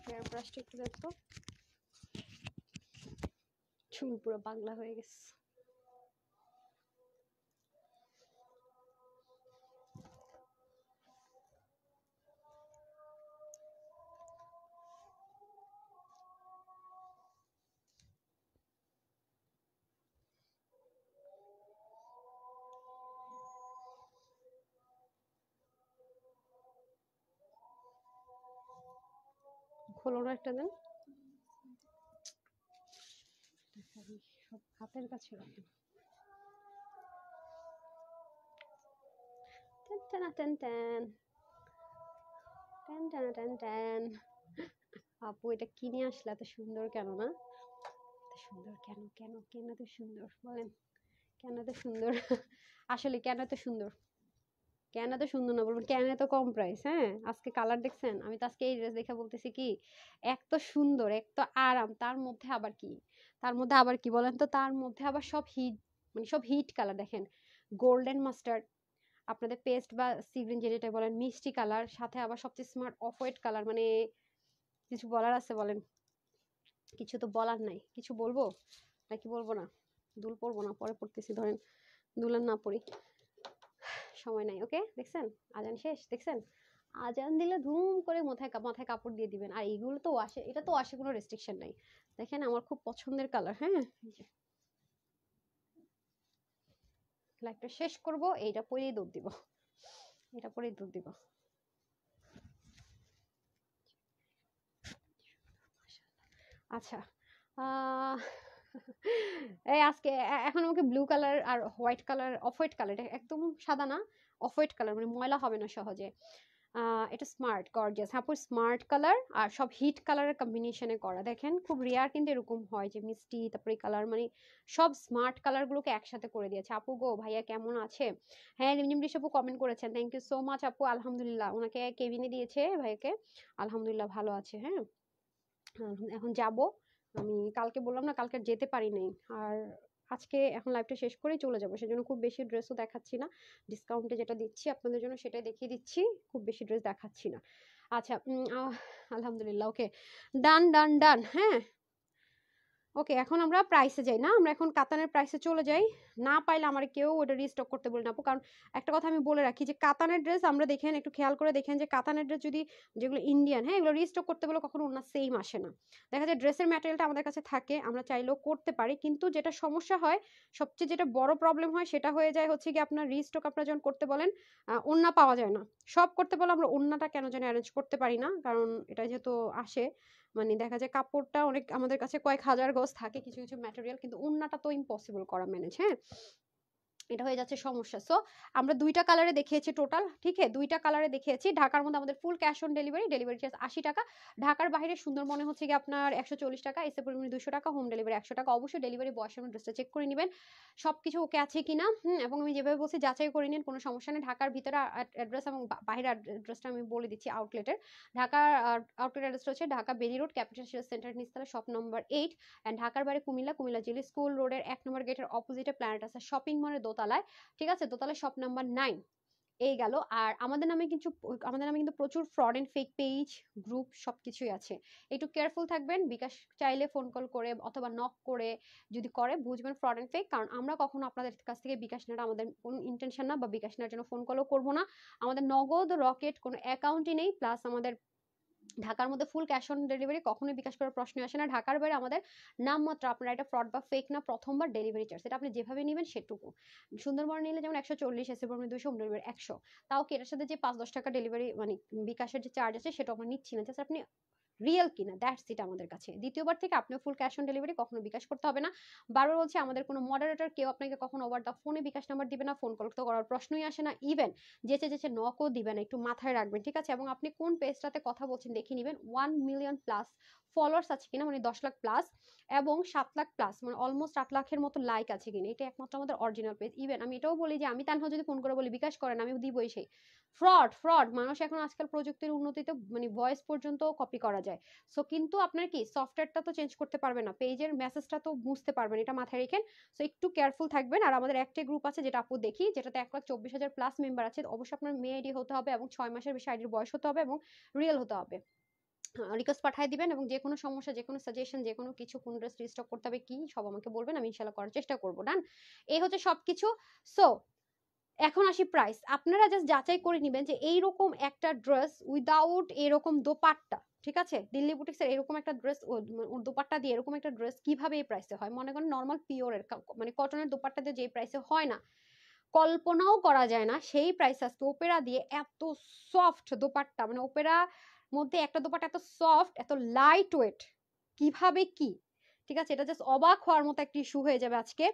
হেয়ার ব্রাশটা একটু দেখো, চুল পুরো বাংলা হয়ে গেছে। খোলনা একটা দেন, সব হাতের কাছে রাখেন। Ten ten ten ten ten ten ten. আপু এটা কিনে আসলে এত সুন্দর কেন না, এত সুন্দর কেন, কেন কেন এত সুন্দর বলেন, কেন এত সুন্দর? আসলে কেন এত সুন্দর, কেন এত সুন্দর না বলবেন, কেন এত কম প্রাইস? হ্যাঁ আজকে কালার দেখছেন, আমি তো আজকে এই ড্রেস দেখে বলতেছি কি, এক তো সুন্দর, এক তো আরাম, তার মধ্যে আবার কি, তার মধ্যে আবার কি বলেন তো, তার মধ্যে আবার সব হিট, মানে সব হিট কালার। দেখেন গোল্ডেন মাস্টার্ড, আপনাদের পেস্ট বা সি গ্রিন যেটা বলেন, মিষ্টি কালার, সাথে আবার সবচেয়ে স্মার্ট অফ হোয়াইট কালার, মানে কিছু বলার আছে বলেন? কিছু তো বলার নাই, কিছু বলবো নাকি বলবো না? দুল পরবো না, পরে পড়তেছি, ধরেন দুলান না পড়ি, সময় নাই। ওকে দেখছেন, আজান শেষ দেখছেন, আজান দিলে ধুম করে মাথায় মাথায় কাপড় দিয়ে দিবেন। আর এগুলো তো ওয়াশে, এটা তো ওয়াশে কোনো রেস্ট্রিকশন নাই। দেখেন আমার খুব পছন্দের কালার, হ্যাঁ লাইফটা শেষ করব, এইটা পরেই দৌড় দিব, এটা পরেই দৌড় দিব। আচ্ছা এই আজকে এখন আমাকে ব্লু কালার আর white colour, off white colour, এটা একদম সাদা না, অফ হোয়াইট কালার, মানে ময়লা হবে না সহজে। এটা smart gorgeous Hapur smart colour, আর সব হিট কালারের কম্বিনেশনে করা। দেখেন খুব রেয়ার কিন্তু এরকম হয় যে মিষ্টি তারপরে কালার, মানে সব স্মার্ট কালার গুলোকে একসাথে করে দিয়েছে। আপু গো ভাইয়া কেমন আছে? হ্যাঁ রিমঝিম আপু কমেন্ট করেছেন, থ্যাংক ইউ সো মাচ আপু। আলহামদুলিল্লাহ, ওনাকে কেবিনে দিয়েছে ভাইয়াকে, আলহামদুলিল্লাহ ভালো আছে। হ্যাঁ এখন যাব আমি, কালকে বললাম না কালকে যেতে পারি নাই, আর আজকে এখন লাইভটা শেষ করেই চলে যাবো, সেজন্য খুব বেশি ড্রেসও দেখাচ্ছি না, ডিসকাউন্টে যেটা দিচ্ছি আপনাদের জন্য সেটাই দেখিয়ে দিচ্ছি, খুব বেশি ড্রেস দেখাচ্ছি না। আচ্ছা আলহামদুলিল্লাহ, ওকে ডান ডান ডান, হ্যাঁ ওকে, এখন আমরা প্রাইসে যাই না, আমরা এখন কাতানের প্রাইসে চলে যাই। না পাইলে আমার কেউ ওটা রিস্টক করতে বলেন আপু, কারণ একটা কথা আমি বলে রাখি যে কাতানের ড্রেস আমরা দেখেন, একটু খেয়াল করে দেখেন যে কাতানের ড্রেস যদি যেগুলো ইন্ডিয়ান, হ্যাঁ, এগুলো রিস্টক করতে বলে কখনো ওনার সেম আসে না। দেখা যায় ড্রেসের ম্যাটেরিয়ালটা আমাদের কাছে থাকে, আমরা চাইলেও করতে পারি, কিন্তু যেটা সমস্যা হয়, সবচেয়ে যেটা বড় প্রবলেম হয় সেটা হয়ে যায় হচ্ছে কি আপনার রিস্টক আপনারা যখন করতে বলেন ওড়না পাওয়া যায় না। সব করতে বলে আমরা ওড়নাটা কেন জানি অ্যারেঞ্জ করতে পারি না, কারণ এটা যেহেতু আসে মানে দেখা যায় কাপড়টা অনেক আমাদের কাছে কয়েক হাজার গজ থাকে কিছু কিছু ম্যাটেরিয়াল, কিন্তু ওড়নাটা তো ইম্পসিবল করা ম্যানেজ, হ্যাঁ, এটা হয়ে যাচ্ছে সমস্যা। সো আমরা দুইটা কালারে দেখিয়েছি টোটাল, ঠিক আছে, দুইটা কালারে দেখিয়েছি। ঢাকার মধ্যে আমাদের full cash on delivery, delivery charge 80 টাকা। ঢাকার বাইরে সুন্দরবনে হচ্ছে কি আপনার 140 টাকা, এসে পরিমাণ 200 টাকা, হোম ডেলিভারি 100 টাকা। অবশ্যই ডেলিভারি বয়ের সামনে ড্রেসটা চেক করে নেবেন সবকিছু ওকে আছে কিনা, এবং আমি যেভাবে বলছি যাচাই করে নিন, কোনো সমস্যা নেই। ঢাকার ভিতরে অ্যাড্রেস এবং বাইরের অ্যাড্রেসটা আমি বলে দিচ্ছি আউটলেটের। ঢাকার আউটলেট অ্যাড্রেসটা হচ্ছে Dhaka Berry road, capital sales centre নিচতলা, শপ নম্বর 8। অ্যান্ড ঢাকার বাইরে কুমিল্লা, কুমিল্লা জিলি স্কুল রোডের 1 নম্বর গেটের অপোজিটে প্ল্যানেট আছে শপিং মলের দোতলায়, ঠিক আছে, দোতলা শপ নাম্বার 9। এই গেল। আর আমাদের নামে কিন্তু প্রচুর fraud and fake page, group সবকিছুই আছে। একটু কেয়ারফুল থাকবেন। বিকাশ চাইলে ফোন কল করে অথবা নক করে যদি করে বুঝবেন ফ্রড এন্ড ফেক, কারণ আমরা কখনো আপনাদের কাছ থেকে বিকাশ নেওয়ার আমাদের কোনো ইন্টেনশন না, বা বিকাশ নেওয়ার জন্য ফোন কলও করবো না। আমাদের নগদ রকেট কোনো অ্যাকাউন্টই নেই, প্লাস আমাদের ঢাকার মধ্যে ফুল ক্যাশ অন ডেলিভারি, কখনোই বিকাশ করার প্রশ্ন আসে না। ঢাকার বাইরে আমাদের নামমাত্র, আপনারা এটা ফ্রড বা ফেক না, প্রথমবার ডেলিভারি চার্জ, এটা আপনি যেভাবে নেবেন সেটুকু। সুন্দরবন নিলে যেমন 140, এসে পড়বে 200, হোম ডেলিভারি 100। তাও কি এটার সাথে যে 5-10 টাকা ডেলিভারি মানে বিকাশের যে চার্জ আছে সেটা আমরা নিচ্ছি না, জাস্ট আপনি রিয়েল কিনা দ্যাটস ইট আমাদের কাছে। দ্বিতীয়বার থেকে আপনি ফুল ক্যাশ অন ডেলিভারি কখনো বিকাশ করতে হবে না। বারবার বলছি, আমাদের কোনো মডারেটর কেউ আপনাকে কখনো ওভার দ্য ফোনে বিকাশ নাম্বার দিবে না, ফোন কল তো করার প্রশ্নই আসে না, ইভেন যেচে যেচে নকও দিবে না, একটু মাথায় রাখবেন, ঠিক আছে। এবং আপনি কোন পেজটাতে কথা বলছেন দেখে নেবেন, 1 মিলিয়ন প্লাস ফলোয়ার্স আছে কিনা, মানে 10 লাখ প্লাস, এবং 7 লাখ প্লাস, মানে অলমোস্ট 8 লাখের মতো লাইক আছে কিনা, এটা একমাত্র আমাদের অরিজিনাল পেজ। ইভেন আমি এটাও বলি যে আমি তানহা যদি ফোন করে বলি বিকাশ করেন, আমি দিবই সেই। ফ্রড ফ্রড, মানুষ এখন আজকাল প্রযুক্তির উন্নতিতে মানে ভয়েস পর্যন্ত কপি করা যায়। সো কিন্তু আপনার কি সফটওয়্যারটা তো চেঞ্জ করতে পারবেন না, পেজের মেসেজটা তো বুঝতে পারবেন, এটা মাথায় রেখেন। সো একটু কেয়ারফুল থাকবেন। আর আমাদের একটা গ্রুপ আছে যেটা আপু দেখি, যেটাতে 1,24,000 প্লাস মেম্বার আছে। অবশ্যই আপনার মেয়ে আইডি হতে হবে এবং 6 মাসের বেশি আইডির বয়স হতে হবে এবং রিয়েল হতে হবে। রিকোয়েস্ট পাঠিয়ে দিবেন, এবং যে কোনো সমস্যা, যে কোনো সাজেশন, যে কোনো কিছু, কোন ড্রেস রিস্টক করতে হবে কি সব আমাকে বলবেন, আমি ইনশাল্লাহ করার চেষ্টা করবো। ডান, এই হচ্ছে সবকিছু। সো এখন আসি প্রাইস। আপনারা জাস্ট যাচাই করে নেবেন যে এইরকম একটা ড্রেস উইদাউট এরকম দোপাট্টা, ঠিক আছে, দিল্লি বুটিক্সের এরকম একটা ড্রেস দোপাট্টা দিয়ে এরকম একটা ড্রেস কিভাবে এই প্রাইসে হয়। মনে করেন নর্মাল পিওরের মানে কটনের দোপাট্টা দিয়ে যে প্রাইসে হয় না, কল্পনাও করা যায় না, সেই প্রাইস আজকে ওপেরা দিয়ে এত সফট দোপাট্টা, মানে ওপেরা মধ্যে একটা দোপাট্টা এত সফট, এত লাইট ওয়েট, কিভাবে কি, ঠিক আছে, এটা জাস্ট অবাক হওয়ার মতো একটা ইস্যু হয়ে যাবে আজকে।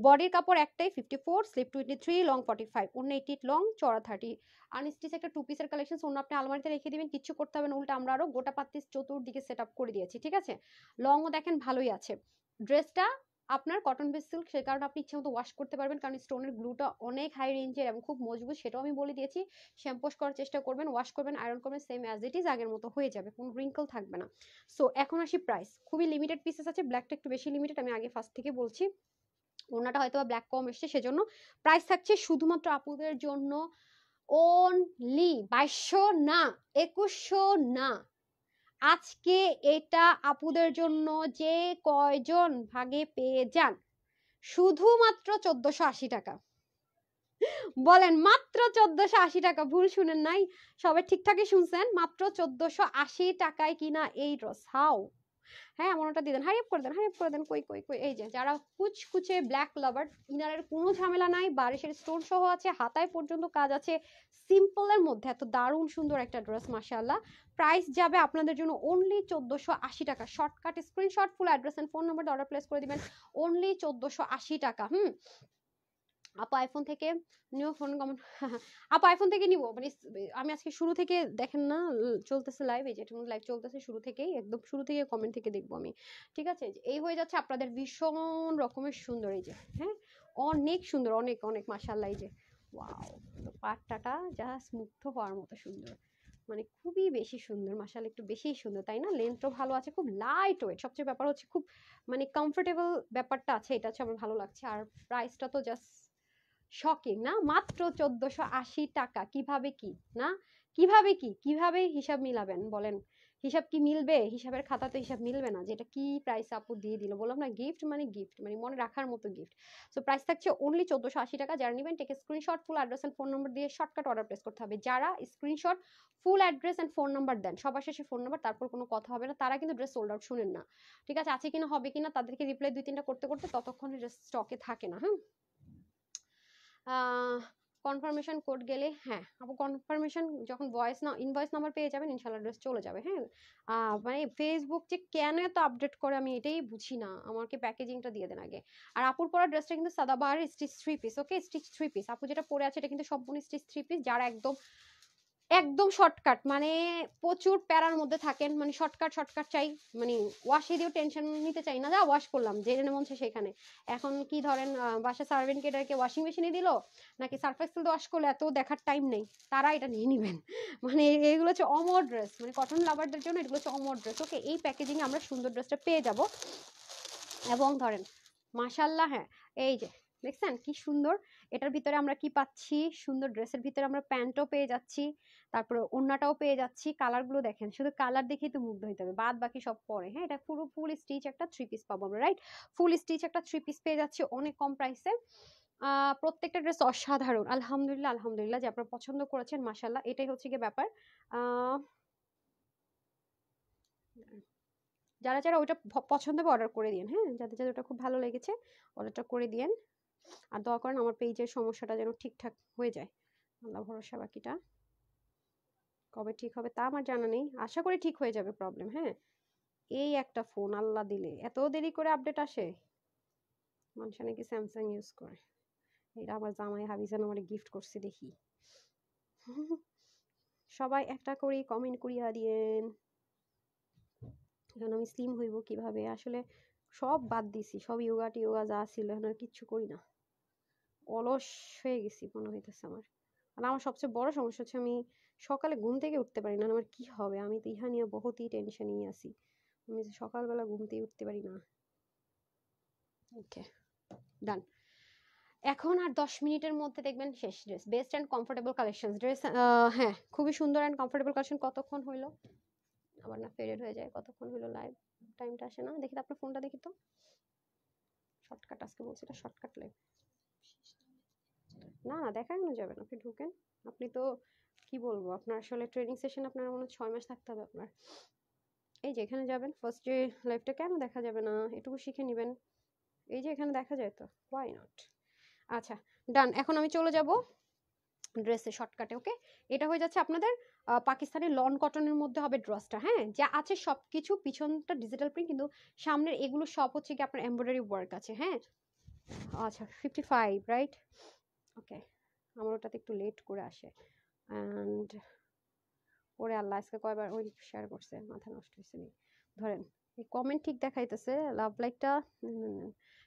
বডির কাপড় একটাই, 54, স্লিপ 23, লং 45, অন্য 88, লং চড়া 30। আনস্টিচ একটা 2 পিসের কালেকশন, অন্য আপনি আলমারিতে রেখে দিবেন, কিছু করতে হবে না, উল্টা আমরা আরো গোটা পাত্তিস চতুর্দিকে সেট আপ করে দিয়েছি, ঠিক আছে। লংও দেখেন ভালোই আছে। ড্রেসটা আপনার কটন বেস সিল্ক, সেই কারণে আপনি ইচ্ছে মতো ওয়াশ করতে পারবেন, কারণ স্টোনের গ্লুটা অনেক হাই রেঞ্জের এবং খুব মজবুত, সেটাও আমি বলে দিয়েছি। শ্যাম্পু করার চেষ্টা করবেন, ওয়াশ করবেন, আয়রন করবেন, সেম অ্যাজ ইট ইজ আগের মতো হয়ে যাবে, কোনো রিঙ্কল থাকবে না। সো এখন আসি প্রাইস। খুবই লিমিটেড পিসেস আছে, ব্ল্যাকটা একটু বেশি লিমিটেড, আমি আগে ফার্স্ট থেকে বলছি। ওনাটা হয়তো ব্ল্যাক কম এসছে সেজন্য। প্রাইস থাকছে শুধুমাত্র আপুদের জন্য অনলি 2200 না, 2100 না, আজকে এটা আপুদের জন্য যে কয়জন ভাগে পেয়ে যান, শুধুমাত্র 1480 টাকা। বলেন মাত্র 1480 টাকা, ভুল শুনেন নাই, সবাই ঠিকঠাকই শুনছেন, মাত্র 1480 টাকায় কিনা এই ড্রেস। হাউ, হ্যাঁ আমার ওটা দিয়ে দেন, হারিয়ে করে দেন, হারিয়ে করে দেন, কই কই কই, এই যে যারা কুচকুচে ব্ল্যাক লাভার, ইনারের কোনো ঝামেলা নাই, বারিশের স্টোন সহ আছে, হাতায় পর্যন্ত কাজ আছে, সিম্পলের মধ্যে এত দারুণ সুন্দর একটা ড্রেস, মাশাআল্লাহ। প্রাইস যাবে আপনাদের জন্য অনলি 1480 টাকা। Shortcut screenshot, full address and phone number order place করে দিবেন, অনলি 1480 টাকা। আপু আইফোন থেকে নিও ফোন কমন আপু আইফোন থেকে নিব, মানে আমি আজকে শুরু থেকে দেখেন না চলতেছে লাইভ, এই যে এটা লাইভ চলতেছে শুরু থেকেই, একদম শুরু থেকে কমেন্ট থেকে দেখবো আমি, ঠিক আছে। এই হয়ে যাচ্ছে আপনাদের ভীষণ রকমের সুন্দর, এই যে হ্যাঁ অনেক সুন্দর, অনেক অনেক মাশাআল্লাহ। এই যে ওয়াও, পাট্টাটা জাস্ট মুগ্ধ হওয়ার মতো সুন্দর, মানে খুবই বেশি সুন্দর, মাশাআল্লাহ একটু বেশি সুন্দর, তাই না। লেন্থও ভালো আছে, খুব লাইট ওয়েট, সবচেয়ে ব্যাপার হচ্ছে খুব মানে কমফোর্টেবল ব্যাপারটা আছে, এটা হচ্ছে আমার ভালো লাগছে। আর প্রাইসটা তো জাস্ট শকিং না, মাত্র 1480 টাকা, কিভাবে কি না, কিভাবে কিভাবে হিসাব মিলাবেন বলেন? হিসাব কি মিলবে? হিসাবের খাতাতে হিসাব মিলবে না যে এটা কি প্রাইস আপু দিয়ে দিল। বললাম না গিফট মানে মনে রাখার মতো গিফট। সো প্রাইস থাকছে অনলি 1480 টাকা। যারা নিবেন take screenshot, full address and phone number দিয়ে শর্টকাট অর্ডার প্লেস করতে হবে। যারা screenshot, full address and phone number দেন, সবার শেষে ফোন নাম্বার, তারপর কোনো কথা হবে না, তারা কিন্তু ড্রেস সোল্ড আউট শুনেন না। ঠিক আছে? আছে কিনা হবে কিনা তাদেরকে রিপ্লাই 2-3টা করতে করতে ততক্ষণে ড্রেস স্টকে থাকে না। কনফার্মেশন কোড গেলে, হ্যাঁ আপু কনফার্মেশন যখন ভয়েস না ইনভয়েস নাম্বার পেয়ে যাবেন ইনশাআল্লাহ ড্রেস চলে যাবে। হ্যাঁ, মানে ফেসবুক যে কেন এত আপডেট করে আমি এটাই বুঝি না। আমাকে প্যাকেজিংটা দিয়ে দেন আগে। আর আপুর পরা ড্রেসটা কিন্তু সাদাবাহার স্টিচ 3 পিস। ওকে, স্টিচ 3 পিস। আপু যেটা পরে আছে এটা কিন্তু সম্পূর্ণ স্টিচ 3 পিস। যারা একদম একদম শর্টকাট, মানে প্রচুর প্যারার মধ্যে থাকেন, মানে শর্টকাট চাই, মানে ওয়াশে দিয়েও টেনশন নিতে চাই না, যা ওয়াশ করলাম যেখানে মন চায় সেখানে। এখন কি ধরেন বাসা সার্ভেন্টকে এটাকে ওয়াশিং মেশিনে দিল নাকি সার্ফ এক্সেল দিয়ে ওয়াশ করলে এত দেখার টাইম নেই, তারা এটা নিয়ে নেবেন। মানে এগুলো হচ্ছে অমর ড্রেস, মানে কটন লাভারদের জন্য এগুলো হচ্ছে অমর ড্রেস। ওকে, এই প্যাকেজিং এ আমরা সুন্দর ড্রেসটা পেয়ে যাব। এবং ধরেন মাশাআল্লাহ, হ্যাঁ এই যে দেখছেন কি সুন্দর, এটার ভিতরে আমরা কি পাচ্ছি, সুন্দর ড্রেসের ভিতরে আমরা প্যান্টও পেয়ে যাচ্ছি, তারপরে ওড়নাটাও পেয়ে যাচ্ছি। কালারগুলো দেখেন, শুধু কালার দেখেই তো মুগ্ধ হইতে হবে, বাদ বাকি সব পরে। হ্যাঁ, এটা পুরো ফুল স্টিচ একটা 3 পিস পাবো আমরা, রাইট? ফুল স্টিচ একটা 3 পিস পেয়ে যাচ্ছি অনেক কম প্রাইসে। প্রত্যেকটা ড্রেস অসাধারণ, আলহামদুলিল্লাহ আলহামদুলিল্লাহ, যে আপনারা পছন্দ করেছেন মাশাআল্লাহ, এটাই হচ্ছে গিয়ে ব্যাপার। যারা যারা ওইটা পছন্দ হবে অর্ডার করে দিন। হ্যাঁ, যাদের যাদের ওটা খুব ভালো লেগেছে অর্ডারটা করে দিন। আর দোয়া করেন আমার পেজের সমস্যাটা যেন ঠিকঠাক হয়ে যায়। আল্লাহ ভরসা, বাকিটা কবে ঠিক হবে তা আমার জানা নেই, আশা করি ঠিক হয়ে যাবে প্রবলেম। হ্যাঁ, এই একটা ফোন আল্লাহ দিলে এত দেরি করে আপডেট আসে। মানুষ নাকি স্যামসাং ইউজ করে, এটা আমার জামাই হাবিজান আমার গিফট করছে দেখি। সবাই একটা করে কমেন্ট করিয়া দিয়েন। এখন আমি স্লিম হইব কিভাবে, আসলে সব বাদ দিছি, সব ইয়োগা টিয়োগা যা ছিল এখন আর কিচ্ছু করি না, অলস হয়ে গেছি মনে হইতেছে আমার। আর আমার সবচেয়ে বড় সমস্যা হচ্ছে আমি সকালে ঘুম থেকে উঠতে পারি না। আমার কি হবে, আমি তো ইহা নিয়ে বহুতই টেনশনই আছি, আমি সকালবেলা ঘুম থেকে উঠতে পারি না। ওকে, ডান। এখন আর 10 মিনিটের মধ্যে দেখবেন শেষ dress, best and comfortable collection dress. হ্যাঁ, খুবই সুন্দর অ্যান্ড কমফোর্টেবল কালেকশন। কতক্ষণ হইলো, আবার না ফেডেড হয়ে যায়, কতক্ষণ হইলো লাইভ টাইমটা আসে না, দেখি তো আপনার ফোনটা, দেখি তো। শর্টকাট আজকে বলছি, এটা শর্টকাট লাইভ না, দেখানো যাবে না, আপনি ঢুকেন। আপনি তো কি বলবো, আপনার আসলে ট্রেনিং সেশন আপনার মনে হয় 6 মাস থাকতে হবে আপনার। এই যে এখানে যাবেন, ফার্স্ট ডে লাইভটা কেন দেখা যাবে না, এটুকু শিখে নেবেন। এই যে এখানে দেখা যায় তো, ওয়াই নট। আচ্ছা, ডান। এখন আমি চলে যাব ড্রেসে শর্টকাটে। ওকে, এটা হয়ে যাচ্ছে আপনাদের পাকিস্তানি লন কটনের মধ্যে হবে ড্রেসটা। হ্যাঁ, যা আছে সবকিছু, পিছনটা ডিজিটাল প্রিন্ট, কিন্তু সামনের এগুলো সব হচ্ছে কি আপনার এমব্রয়ডারি ওয়ার্ক আছে। হ্যাঁ, আচ্ছা 55 রাইট। ওকে, আমার ওটাতে একটু লেট করে আসে। অ্যান্ড ওরে আল্লাহ, আজকে কয়বার ওই শেয়ার করছে, মাথা নষ্ট হয়েছে নি। ধরেন এই কমেন্ট ঠিক দেখাইতেছে, লাভ লাইকটা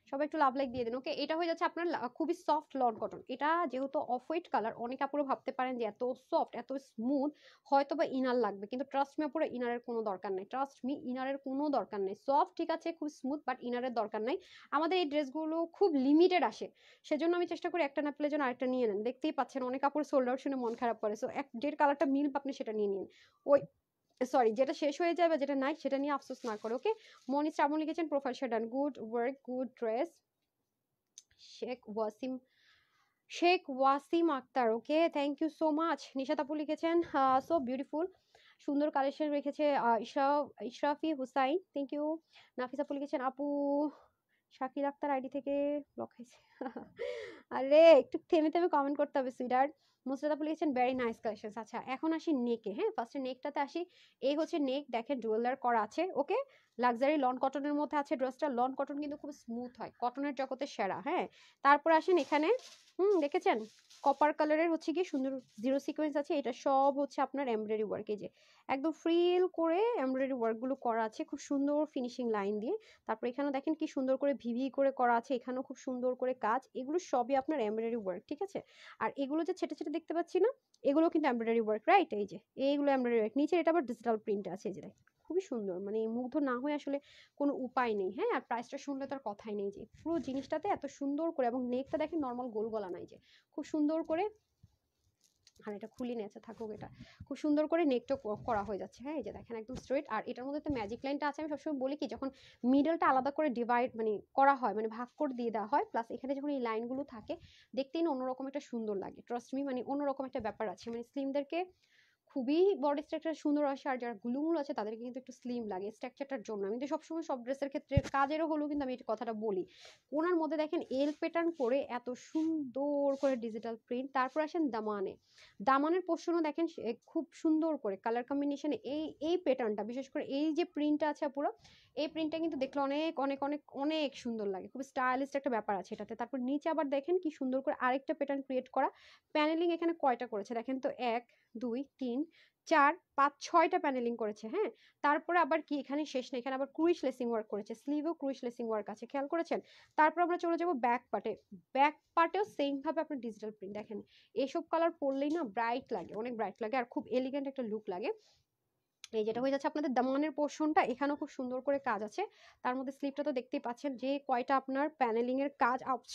সবাই একটু লাভ লাইক দিয়ে দিন। ওকে, এটা হয়ে যাচ্ছে আপনার খুবই সফট লন কটন। এটা যেহেতু অফ হোয়াইট কালার, অনেক আপুরো ভাবতে পারেন যে এত সফট এত স্মুথ হয়তো বা ইনার লাগবে, কিন্তু ট্রাস্ট মি আপুরো, ইনারের কোনো দরকার নেই। ট্রাস্ট মি, ইনারের কোনো দরকার নেই। সফট ঠিক আছে, খুব স্মুথ, বাট ইনারের দরকার নাই। আমাদের এই ড্রেসগুলো খুব লিমিটেড আসে, সেজন্য আমি চেষ্টা করি একটা না পেলে যেন আরেকটা নিয়ে নেন। দেখতেই পাচ্ছেন অনেক আপুর সোল্ড আউট শুনে মন খারাপ করে। সো যের কালারটা মিলবে আপনি সেটা নিয়ে নিন। ওই সরি, যেটা শেষ হয়ে যাবে, যেটা নাই সেটা নিয়ে আফসোস না করে। ওকে, মনি শ্রাবণ লিখেছেন profile share done, good work, good dress. Sheikh Wasim, Sheikh Wasim Akter, okay thank you so much. Nishat আপু লিখেছেন সো বিউটিফুল, সুন্দর কালেকশন রেখেছে। Ishrafi Hussain, thank you. নাফিস আপু লিখেছেন আপু শাকির আক্তার আইডি থেকে ব্লক হয়েছে। আরে একটু থেমে থেমে কমেন্ট করতে হবে সুইডার্ট। মুসরাত আপু লিখেছেন ভেরি নাইস কালেকশন। আচ্ছা, এখন আসি নেকে। হ্যাঁ, ফার্স্টে নেকটাতে আসি। এই হচ্ছে নেক, দেখেন ডুয়েলার করা আছে। ওকে, লাক্সারি লন কটনের মধ্যে আছে ড্রেসটা। লন কটন কিন্তু খুব স্মুথ হয়, কটনের জগতে সেরা। হ্যাঁ, তারপর আসেন এখানে, দেখেছেন কপার কালারের হচ্ছে কি সুন্দর জিরো সিকোয়েন্স আছে। এটা সব হচ্ছে আপনার এমব্রয়ডারি ওয়ার্ক, এই যে একদম ফ্রিল করে এমব্রয়ডারি ওয়ার্কগুলো করা আছে খুব সুন্দর ফিনিশিং লাইন দিয়ে। তারপর এখানে দেখেন কি সুন্দর করে ভিভি করে করা আছে, এখানেও খুব সুন্দর করে কাজ। এগুলো সবই আপনার এমব্রয়ডারি ওয়ার্ক, ঠিক আছে। আর এগুলো যে ছেটে ছেটে দেখতে পাচ্ছি না, এগুলো কিন্তু এমব্রয়ডারি ওয়ার্ক, রাইট। এই যে এইগুলো এমব্রয়ডারি ওয়ার্ক, নিচে এটা আবার ডিজিটাল প্রিন্ট আছে। এই যে খুবই সুন্দর, মানে মুগ্ধ না হয়ে আসলে কোনো উপায় নেই। হ্যাঁ, আর প্রাইসটা শুনলে তার কথাই নেই, যে পুরো জিনিসটাতে এত সুন্দর করে, এবং নেকটা দেখেন নর্মাল গোল গলা নাই, যে খুব সুন্দর করে আর এটা খুলে নিয়েছে থাকুক, এটা খুব সুন্দর করে নেকটা করা হয়ে যাচ্ছে। হ্যাঁ, এই যে দেখেন একদম স্ট্রেট। আর এটার মধ্যে তো ম্যাজিক লাইনটা আছে। আমি সবসময় বলি কি, যখন মিডলটা আলাদা করে ডিভাইড মানে করা হয়, মানে ভাগ করে দিয়ে দেওয়া হয়, প্লাস এখানে যখন এই লাইনগুলো থাকে দেখতেই না অন্যরকম একটা সুন্দর লাগে। ট্রাস্ট মি, মানে অন্যরকম একটা ব্যাপার আছে, মানে স্লিমদেরকে খুবই বডি স্ট্রাকচার সুন্দর আসে। আর যারা গুলুমুলু আছে তাদেরকে কিন্তু একটু স্লিম লাগে স্ট্রাকচারটার জন্য। আমি তো সবসময় সব ড্রেসের ক্ষেত্রে, কাজেরও হলেও কিন্তু আমি এই কথাটা বলি। কোনার মধ্যে দেখেন এল প্যাটার্ন করে এত সুন্দর করে ডিজিটাল প্রিন্ট। তারপর আসেন দামানে, দামানের পোর্শনও দেখেন খুব সুন্দর করে কালার কম্বিনেশনে এই প্যাটার্নটা, বিশেষ করে এই যে প্রিন্টটা আছে পুরো, এই প্রিন্টটা কিন্তু দেখলে অনেক অনেক অনেক অনেক সুন্দর লাগে, খুব স্টাইলিশ একটা ব্যাপার আছে এটাতে। তারপর নিচে আবার দেখেন কি সুন্দর করে আরেকটা প্যাটার্ন ক্রিয়েট করা। প্যানেলিং এখানে কয়টা করেছে দেখেন তো, 1 2 3 4 5 6টা প্যানেলিং করেছে। হ্যাঁ, তারপরে আবার কি এখানে শেষ নেই, এখানে আবার ক্রুইশ লেসিং ওয়ার্ক করেছে, স্লিভেও ক্রুইশ লেসিং ওয়ার্ক আছে, খেয়াল করেছেন? তারপর আমরা চলে যাব ব্যাক পার্টে। ব্যাক পার্টেও সেম ভাবে আপনার ডিজিটাল প্রিন্ট দেখেন। এসব কালার পরলেই না ব্রাইট লাগে, অনেক ব্রাইট লাগে, আর খুব এলিগেন্ট একটা লুক লাগে। এই যেটা হয়ে যাচ্ছে আপনাদের দামানের পোর্শনটা, এখানেও খুব সুন্দর করে কাজ আছে। তার মধ্যে স্লিভটা তো দেখতেই পাচ্ছেন, যে কয়টা আপনার প্যানেলিং এর কাজ, আউচ,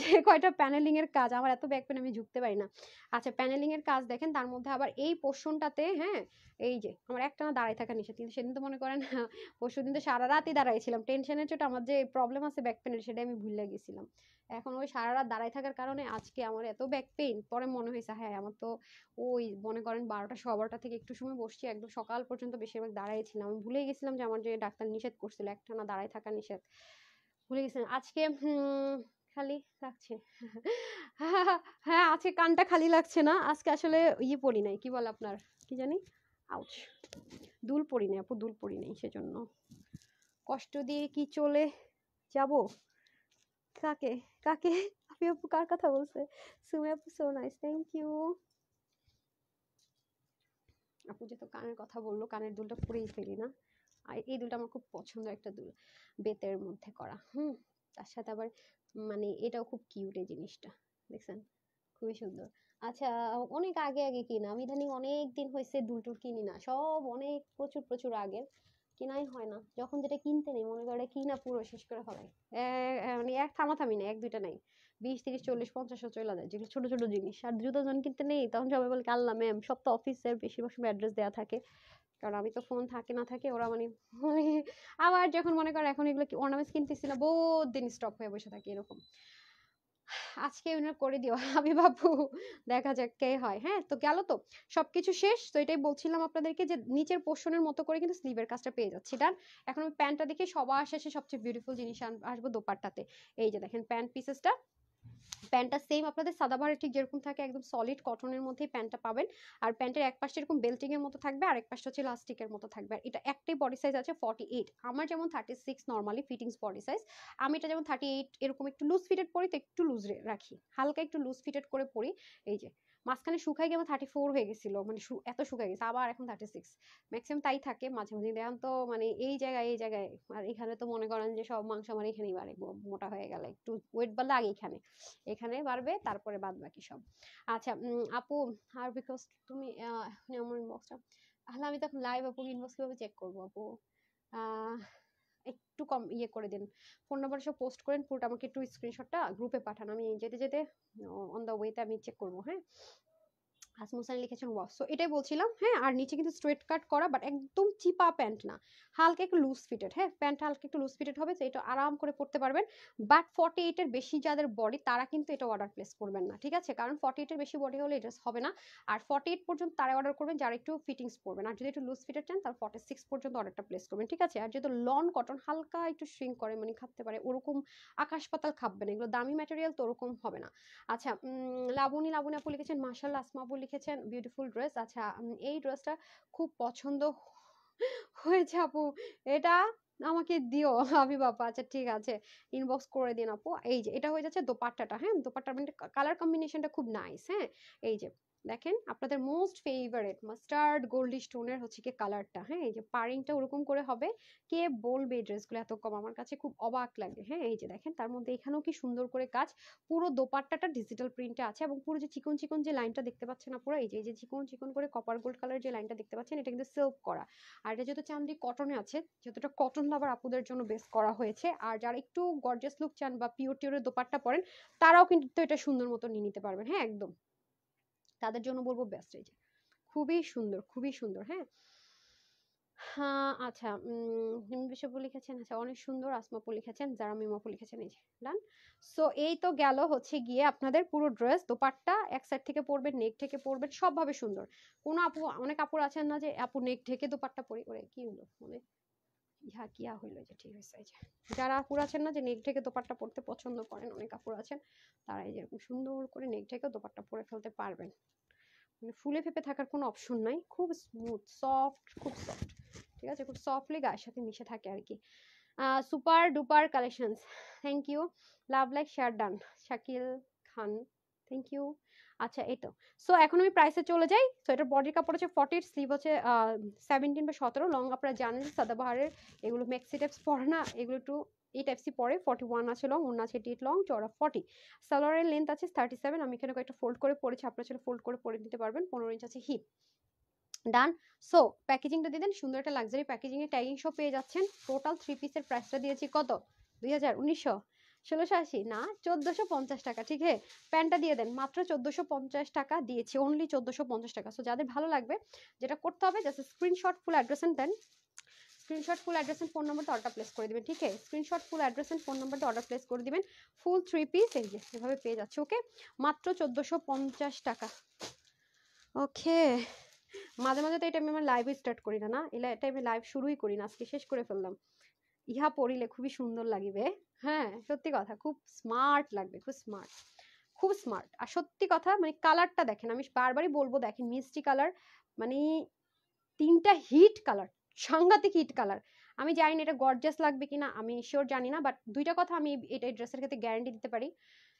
যে কয়টা প্যানেলিং এর কাজ, আমার এত ব্যাক পেন আমি ঝুঁকতে পারি না। আচ্ছা, প্যানেলিং এর কাজ দেখেন, তার মধ্যে আবার এই পোর্শনটাতে, হ্যাঁ, এই যে আমার একটানা দাঁড়ায় থাকা নিষেধ, কিন্তু সেদিন তো মনে করেন পরশুদিন তো সারা রাতই দাঁড়াইছিলাম, টেনশনের চোট, আমার যে প্রবলেম আছে ব্যাক পেনের সেটা আমি ভুলে গেছিলাম। এখন ওই সারা রাত দাঁড়ায় থাকার কারণে আজকে আমার এত ব্যাক পেইন, পরে মনে হয়েছে হ্যাঁ আমার তো ওই মনে করেন 12টা থেকে একটু সময় বসছি, একদম সকাল পর্যন্ত বেশিরভাগ দাঁড়াইছিলাম। আমি ভুলে গেছিলাম যে আমার যে ডাক্তার নিষেধ করছিল একটানা দাঁড়ায় থাকা নিষেধ, ভুলে গেছিলাম। আজকে খালি লাগছে। হ্যাঁ, আজকে কানটা খালি লাগছে না, আজকে আসলে ইয়ে পড়ি নাই, কি বলে আপনার, কি জানি, আউচ, দুল পড়ি নাই আপু, দুল পড়ি নাই, সেজন্য কষ্ট দিয়ে কি চলে যাব। কাকে কাকে আপনি আপু কার কথা বলছে? সুমি আপু, সো নাইস, থ্যাংক ইউ। আপু যেহেতু কানের কথা বললো, কানের দুলটা পরেই ফেলি না। আর এই দুলটা আমার খুব পছন্দের একটা দুল, বেতের মধ্যে করা। তার সাথে আবার মানে এটাও খুব কিউট, এই জিনিসটা দেখছেন, খুবই সুন্দর। আচ্ছা, অনেক আগে আগে কিনা, আমি ইদানিং অনেক দিন হয়েছে দুল টুল কিনি না, সব অনেক প্রচুর প্রচুর আগের, কেনাই হয় না। যখন যেটা কিনতে নেই মনে করে কিনা পুরো শেষ করে ফেলাই, মানে এক থামাথামি নেই, 1 2টা নেই, 20 30 40 50 চলে যায়, যেগুলো ছোট ছোট জিনিস। আর জুতো যখন কিনতে নেই তখন সবাই বলে আল্লাহ ম্যাম, সব তো অফিসের বেশিরভাগ সময় অ্যাড্রেস দেওয়া থাকে, কারণ আমি তো ফোন থাকে না থাকে ওরা মানে মানে আবার যখন মনে করো এখন এগুলো অর্নামেন্টস কিনতেছি না, বহুত দিন স্টক হয়ে বসে থাকে এরকম। আজকে উনার করে দিও আমি বাবু, দেখা যাক কে হয়। হ্যাঁ, তো গেল তো সবকিছু শেষ। তো এটাই বলছিলাম আপনাদেরকে যে নিচের পোর্শনের মতো করে কিন্তু স্লিভের কাজটা পেয়ে যাচ্ছি। ডান। এখন আমি প্যান্টটা দেখে সবার শেষে সবচেয়ে বিউটিফুল জিনিস আসবো দোপাট্টাতে। এই যে দেখেন প্যান্ট পিসেসটা, প্যান্টটা সেম আপনাদের সাদাবাহারে ঠিক যেরকম থাকে, একদম সলিড কটনের মধ্যেই প্যান্টটা পাবেন। আর প্যান্টের এক পাশটা এরকম বেল্টিং এর মতো থাকবে, আর এক পাশটা হচ্ছে ইলাস্টিকের মতো থাকবে। আর এটা একটাই বডি সাইজ আছে 48, আমার যেমন 36 নর্মালি ফিটিংস বডি সাইজ, আমি এটা যেমন 38 এরকম একটু লুজ ফিটেড পরি, তো একটু লুজ রাখি, হালকা একটু লুজ ফিটেড করে পরি। এই যে মাঝখানে শুকাই গিয়ে আমার 34 হয়ে গেছিল, মানে এত শুকাই গেছে, আবার এখন 36 ম্যাক্সিমাম তাই থাকে, মাঝে মাঝে দেখেন তো মানে এই জায়গায় আর এখানে তো মনে করেন যে সব মাংস আমার এখানেই বাড়ে, মোটা হয়ে গেলে একটু ওয়েট বাড়লে আগে এখানে এখানে বাড়বে, তারপরে বাদ বাকি সব। আচ্ছা আপু, আর বিকজ তুমি এখন আমার ইনবক্সটা, তাহলে আমি তখন লাইভ আপু ইনবক্স কিভাবে চেক করবো আপু? আহ, একটু কম ইয়ে করে দিন, ফোন নাম্বার সব পোস্ট করেন পুরোটা, আমাকে একটু স্ক্রিনশটটা গ্রুপে পাঠান, আমি যেতে যেতে অন দ্য ওয়েতে আমি চেক করবো। হ্যাঁ, হাসমুসানি লিখেছেন ওয়াও। সো এটাই বলছিলাম। হ্যাঁ, আর নিচে কিন্তু স্ট্রেট কাট করা, বাট একদম চিপা প্যান্ট না, হালকা একটু লুজ ফিটেড। হ্যাঁ, প্যান্ট হালকা একটু লুজ ফিটেড হবে, তো এটা আরাম করে পড়তে পারবেন। বাট 48 এর বেশি যাদের বডি তারা কিন্তু এটা অর্ডার প্লেস করবেন না, ঠিক আছে? কারণ 48 এর বেশি বডি হলে এটা হবে না। আর 48 পর্যন্ত তারা অর্ডার করবেন যারা একটু ফিটিংস পড়বেন, আর যদি একটু লুজ ফিটেড চান তাহলে 46 পর্যন্ত অর্ডারটা প্লেস করবেন, ঠিক আছে? আর যেহেতু লন কটন হালকা একটু শ্রিঙ্ক করে, মানে খাপতে পারে, ওরকম আকাশ পাতাল খাপবে না, এগুলো দামি ম্যাটেরিয়াল তো ওরকম হবে না। আচ্ছা, লাবণী লাবণী আপু লিখেছেন মাশাআল্লাহ, আসমা আপু লিখেছেন বিউটিফুল ড্রেস। আচ্ছা, এই ড্রেসটা খুব পছন্দ হয়েছে আপু, এটা আমাকে দিও আমি বাবা। আচ্ছা ঠিক আছে, ইনবক্স করে দিন আপু। এই যে এটা হয়ে যাচ্ছে দোপাট্টাটা। হ্যাঁ, দোপাট্টার মানে কালার কম্বিনেশনটা খুব নাইস। হ্যাঁ, এই যে দেখেন আপনাদের মোস্ট ফেভারিট মাস্টার্ড গোল্ডি স্টোনের হচ্ছে কি কালারটা। হ্যাঁ, এই যে পারিংটা ওরকম করে হবে, কে বলবে এই ড্রেসগুলো এত কম, আমার কাছে খুব অবাক লাগে। হ্যাঁ, এই যে দেখেন তার মধ্যে এখানেও কি সুন্দর করে কাজ, পুরো দোপাট্টাটা ডিজিটাল প্রিন্টে আছে, এবং পুরো যে চিকন চিকন যে লাইনটা দেখতে পাচ্ছেন না, পুরো এই যে চিকন চিকন করে কপার গোল্ড কালার যে লাইনটা দেখতে পাচ্ছেন, এটা কিন্তু সিল্ক করা। আর এটা যেহেতু চান্দি কটনে আছে, যেহেতু কটন লাভার আপুদের জন্য বেস করা হয়েছে, আর যারা একটু গর্জিয়াস লুক চান বা পিওর টিওরের দোপাট্টা পরেন তারাও কিন্তু এটা সুন্দর মতো নিয়ে নিতে পারবেন। হ্যাঁ, একদম তাদের জন্য বলবো বেস্ট। এই যে খুবই সুন্দর, খুবই সুন্দর। হ্যাঁ, হ্যাঁ, আচ্ছা, হিমবিশপু লিখেছেন, আচ্ছা অনেক সুন্দর। আসমাপু লিখেছেন, যারা মিমাপু লিখেছেন, এই যে ডান। সো এই তো গেল হচ্ছে গিয়ে আপনাদের পুরো ড্রেস। দোপাট্টা এক সাইড থেকে পরবেন, নেক থেকে পরবেন, সবভাবে সুন্দর। কোনো আপু, অনেক আপুর আছেন না যে আপু নেক ঢেকে দোপাট্টা পরি, ওরে কি হলো মানে ইহা কিয়া হইলো, যে ঠিক হয়েছে। এই যে যারা আপুর আছেন না যে নেক ঢেকে দোপাট্টা পরতে পছন্দ করেন, অনেক আপুর আছেন, তারা এই যে এরকম সুন্দর করে নেক ঢেকে দোপাট্টা পরে ফেলতে পারবেন। মানে ফুলে ফেপে থাকার কোনো অপশন নাই, খুব স্মুথ সফট, খুব সফট। ঠিক আছে, খুব সফটলি গায়ের সাথে মিশে থাকে আর কি। Super duper collections, thank you. Love like share done, Shakil Khan, thank you. আচ্ছা এই তো। সো এখন আমি প্রাইসে চলে যাই। সো এটার বডির কাপড় হচ্ছে 40, স্লিভ হচ্ছে 17 বা 17, লং আপনারা জানেন সাদাবাহারের এগুলো ম্যাক্সি টাইপস পরে না, এগুলো একটু এই টাইপসই পরে। 41 আছে লং, ওড়না আছে 8 লং, চওড়া 40। সালোয়ারের লেন্থ আছে 37, আমি এখানে কয়েকটা ফোল্ড করে পরেছি, আপনারা চাইলে ফোল্ড করে পরে নিতে পারবেন। 15 ইঞ্চ আছে হিপ। ডান। সো প্যাকেজিংটা দিয়ে দেন, সুন্দর একটা লাক্সারি প্যাকেজিং এ ট্যাগিং সহ পেয়ে যাচ্ছেন। টোটাল 3 পিসের প্রাইসটা দিয়েছি কত, 2000, 1900, 1680 না 1450 টাকা। ঠিক আছে, প্যান্টটা দিয়ে দেন মাত্র 1450 টাকা দিয়েছি, অনলি 1450 টাকা। সো যাদের ভালো লাগবে, যেটা করতে হবে just screenshot full address and দেন, screenshot full address and phone নাম্বারটা অর্ডার প্লেস করে দিবেন। ঠিক আছে, screenshot full address and phone নাম্বারটা অর্ডার প্লেস করে দিবেন। ফুল 3 পিস এই যে এভাবে পেয়ে যাচ্ছে। ওকে, মাত্র 1450 টাকা। ওকে, মাঝে মাঝে তো এই টাইমে আমার লাইভ স্টার্ট করি না, এই টাইমে লাইভ শুরুই করি না, আজকে শেষ করে ফেললাম। ইহা পড়িলে খুবই সুন্দর লাগিবে। হ্যাঁ সত্যি কথা, খুব স্মার্ট লাগবে, খুব স্মার্ট, খুব স্মার্ট। আর সত্যি কথা মানে কালারটা দেখেন, আমি বারবারই বলবো, দেখেন মিষ্টি কালার, মানে 3টা হিট কালার, সাংঘাতিক হিট কালার। আমি জানি না এটা গর্জিয়াস লাগবে কিনা, আমি শিওর জানি না, বাট দুইটা কথা আমি এটা ড্রেসের ক্ষেত্রে গ্যারান্টি দিতে পারি।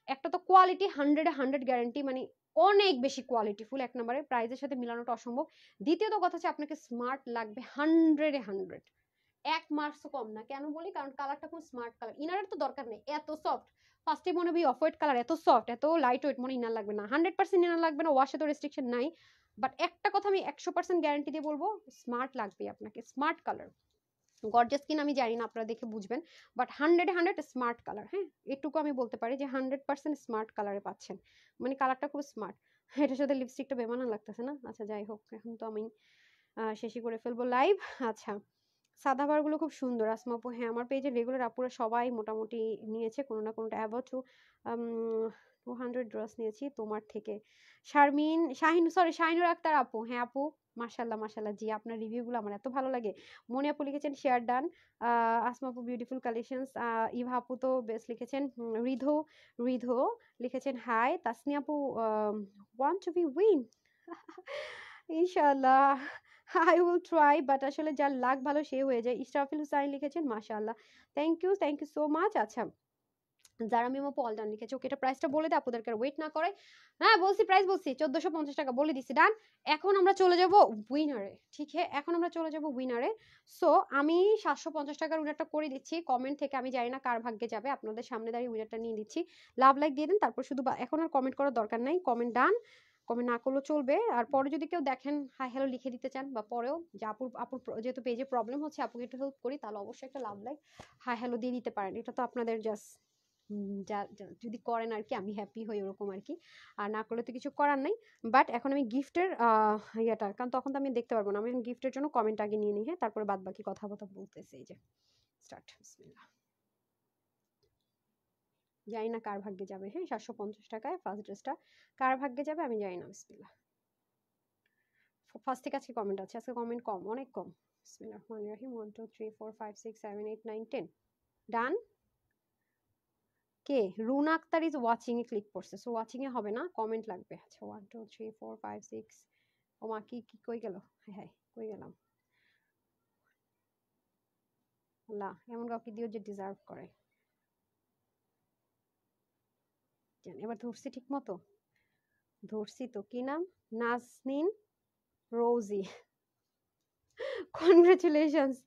একটা তো কোয়ালিটি 100-এ 100 গ্যারান্টি, মানে অনেক বেশি কোয়ালিটিফুল, এক নম্বরে প্রাইসের সাথে মিলানোটা অসম্ভব। দ্বিতীয়ত কথা হচ্ছে আপনাকে স্মার্ট লাগবে 100-এ 100, 1 মার্কসও কম না। কেন বলি, কারণ কালারটা খুব স্মার্ট কালার, ইনারের তো দরকার নেই, এত সফট। ফার্স্টে মনে হয় অফ হোয়াইট কালার, এত সফট, এত লাইট ওয়েট, মনে ইনার লাগবে না, 100% ইনার লাগবে না, ওয়াশে তো রেস্ট্রিকশন নাই। বাট একটা কথা আমি 100% গ্যারান্টি দিয়ে বলবো, স্মার্ট লাগবে আপনাকে, স্মার্ট কালার। গর্জিয়াস কিনা আমি জানি না, আপনারা দেখে বুঝবেন, বাট 100-এ 100 স্মার্ট কালার। হ্যাঁ, এটুকু আমি বলতে পারি যে 100% স্মার্ট কালারে পাচ্ছেন, মানে কালারটা খুব স্মার্ট। এটার সাথে লিপস্টিকটা বেমানান লাগতেছে না? আচ্ছা যাই হোক, এখন তো আমি শেষই করে ফেলবো লাইভ। আচ্ছা, সাদাবারগুলো খুব সুন্দর আসমা আপু। হ্যাঁ, আমার পেজে রেগুলার আপুরা সবাই মোটামুটি নিয়েছে কোনো না কোনোটা, অ্যাবাউট 200 ড্রেস নিয়েছি তোমার থেকে। শারমিন, শাহিন, সরি শাহিনুর আক্তার আপু। হ্যাঁ আপু, মাশাল্লাহ মাশাল্লাহ, জি আপনার রিভিউগুলো আমার এত ভালো লাগে। মনি আপু লিখেছেন শেয়ার ডান। আসমা আপু বিউটিফুল কালেকশনস। ইভা আপু তো বেস্ট লিখেছেন। রিধো, রিধো লিখেছেন হাই। তাসনি আপু ওয়ান্ট টু বি উইন, ইনশাআল্লাহ আই উইল ট্রাই, বাট আসলে যার লাক ভালো সে হয়ে যায়। ইসরাফিল হুসাইন লিখেছেন মাশাআল্লাহ, থ্যাংক ইউ সো মাচ। আচ্ছা, যারা মিমো পলডান লিখেছে, ওকে এটা প্রাইসটা বলে দে আপনাদেরকে আর ওয়েট না করে। হ্যাঁ বলছি, প্রাইস বলছি 1450 টাকা বলে দিছি, ডান। এখন আমরা চলে যাব উইনারে। ঠিক আছে, এখন আমরা চলে যাব উইনারে। সো আমি 750 টাকার উইনারটা করে দিচ্ছি কমেন্ট থেকে, আমি জানি না কার ভাগ্যে যাবে, আপনাদের সামনে দাঁড়িয়ে উইনারটা নিয়ে দিচ্ছি। লাভ লাইক দিয়ে দেন, তারপর শুধু এখন আর কমেন্ট করার দরকার নাই, কমেন্ট ডান। কমেন্ট না করলেও চলবে। আর পরে যদি কেউ দেখেন হাই হ্যালো লিখে দিতে চান, বা পরেও যে আপুর আপুর যেহেতু পেজে প্রবলেম হচ্ছে, আপুকে একটু হেল্প করি, তাহলে অবশ্যই একটা লাভ লাইক হাই হ্যালো দিয়ে দিতে পারেন। এটা তো আপনাদের জাস্ট যদি করেন আর কি, আমি হ্যাপি হই ওরকম আর কি। আর না করলে তো কিছু করার নাই। বাট এখন আমি গিফটের ইয়েটা, কারণ তখন তো আমি দেখতে পারবো না, আমি এখন গিফটের জন্য কমেন্ট আগে নিয়ে নিই। হ্যাঁ, তারপরে বাদ বাকি কথা বলতেছি। এই যে স্টার্ট, বিসমিল্লাহ। জানি না কার ভাগ্যে যাবে। হ্যাঁ, 750 টাকায় ফার্স্ট ড্রেসটা কার ভাগ্যে যাবে আমি জানি না। বিসমিল্লাহ। ফার্স্ট থেকে আজকে কমেন্ট আছে, আজকে কমেন্ট কম, অনেক কম। বিসমিল্লাহ রহমানির রহিম। 1 2 3 4 5 6 7 8 9 10, ডান। কে? Runa Akter is watching a click করছে, সো ওয়াচিং এ হবে না, কমেন্ট লাগবে। আচ্ছা 1 2 3 4 5 6, ও মা কি কি কই গেল? হ্যাঁ হ্যাঁ, কই গেলাম? আল্লাহ, এমন কাউকে দিও যে ডিজার্ভ করে। জানি, এবার ধরছি ঠিক মতো, ধরছি তো। কি নাম? নাজনীন রোজি, কনগ্রেচুলেশনস।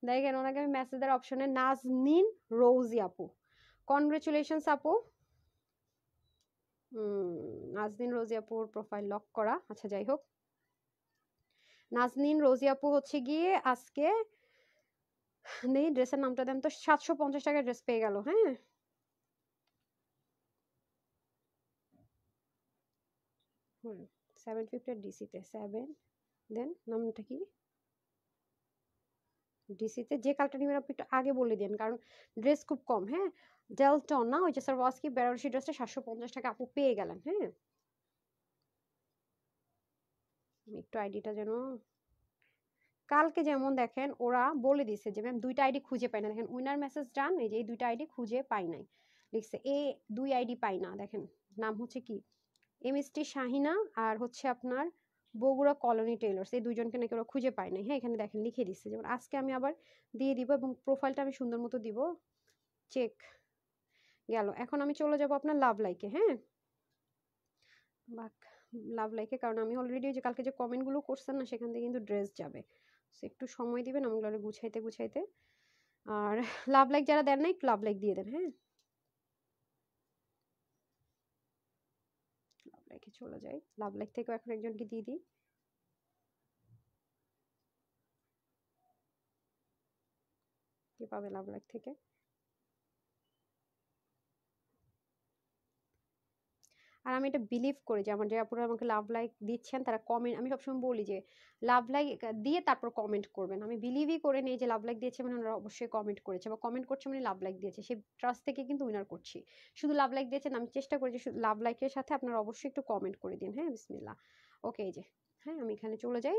দেখেন, ওনাকে আমি মেসেজ দেওয়ার অপশনে নাজনীন রোজি আপু, কনগ্রেচুলেশনস আপু। নাজনীন রোজি আপুর প্রোফাইল লক করা। আচ্ছা যাই হোক, নাজনীন রোজি আপু হচ্ছে গিয়ে আজকে নেই, ড্রেসের নামটা দেন তো। 750 টাকার ড্রেস পেয়ে গেল। হ্যাঁ, 750 ডিসিতে 7, দেন নামটা কি ডিসিতে যে কালারটা নেবেন আপনি একটু আগে বলে দিন, কারণ ড্রেস খুব কম। হ্যাঁ, ডেলটন না, ওই যে সারওয়াস্কি বেনারসি ড্রেসটা 750 টাকা আপু পেয়ে গেলেন। হ্যাঁ, একটু আইডিটা যেন, কালকে যেমন দেখেন ওরা বলে দিছে যে ম্যাম দুইটা আইডি খুঁজে পাই না, দেখেন উইনার মেসেজ ডান, এই যে এই দুইটা আইডি খুঁজে পাই নাই লিখছে, দুই আইডি পাই না। দেখেন নাম হচ্ছে কি এমএসটি শাহিনা আর হচ্ছে আপনার বগুড়া কলোনি টেইলর্স, এই দুইজনকে নাকি ওরা খুঁজে পায় নাই। হ্যাঁ, এখানে দেখেন লিখে দিচ্ছে, যেমন আজকে আমি আবার দিয়ে দিব এবং প্রোফাইলটা আমি সুন্দর মতো দিব। চেক গেল। এখন আমি চলে যাব আপনার লাভ লাইকে। হ্যাঁ, বাক লাভ লাইকে, কারণ আমি অলরেডি যে কালকে যে কমেন্টগুলো করছেন না, সেখান থেকে কিন্তু ড্রেস যাবে। একটু সময় দিবেন আমগুলো গুছাইতে গুছাইতে। আর লাভ লাইক যারা দেন না একটু লাভ লাইক দিয়ে দেন। হ্যাঁ, লাভ লাইকে চলে যাই, লাভ লাইক থেকেও এখন একজনকে দিয়ে দিই। কে পাবে লাভ লাইক থেকে? আর আমি এটা বিলিভ করি যে আমার যে আপুরা আমাকে লাভ লাইক দিচ্ছেন তারা কমেন্ট, আমি সবসময় বলি যে লাভ লাইক দিয়ে তারপর কমেন্ট করবেন। আমি বিলিভই করে নেই যে লাভ লাইক দিয়েছে মানে ওনারা অবশ্যই কমেন্ট করেছে, বা কমেন্ট করছে মানে লাভ লাইক দিয়েছে, সেই ট্রাস্ট থেকে কিন্তু উইনার করছি। শুধু লাভ লাইক দিয়েছেন, আমি চেষ্টা করি যে লাভ লাইকের সাথে আপনারা অবশ্যই একটু কমেন্ট করে দিন। হ্যাঁ, বিসমিল্লাহ। ওকে, এই যে হ্যাঁ আমি এখানে চলে যাই,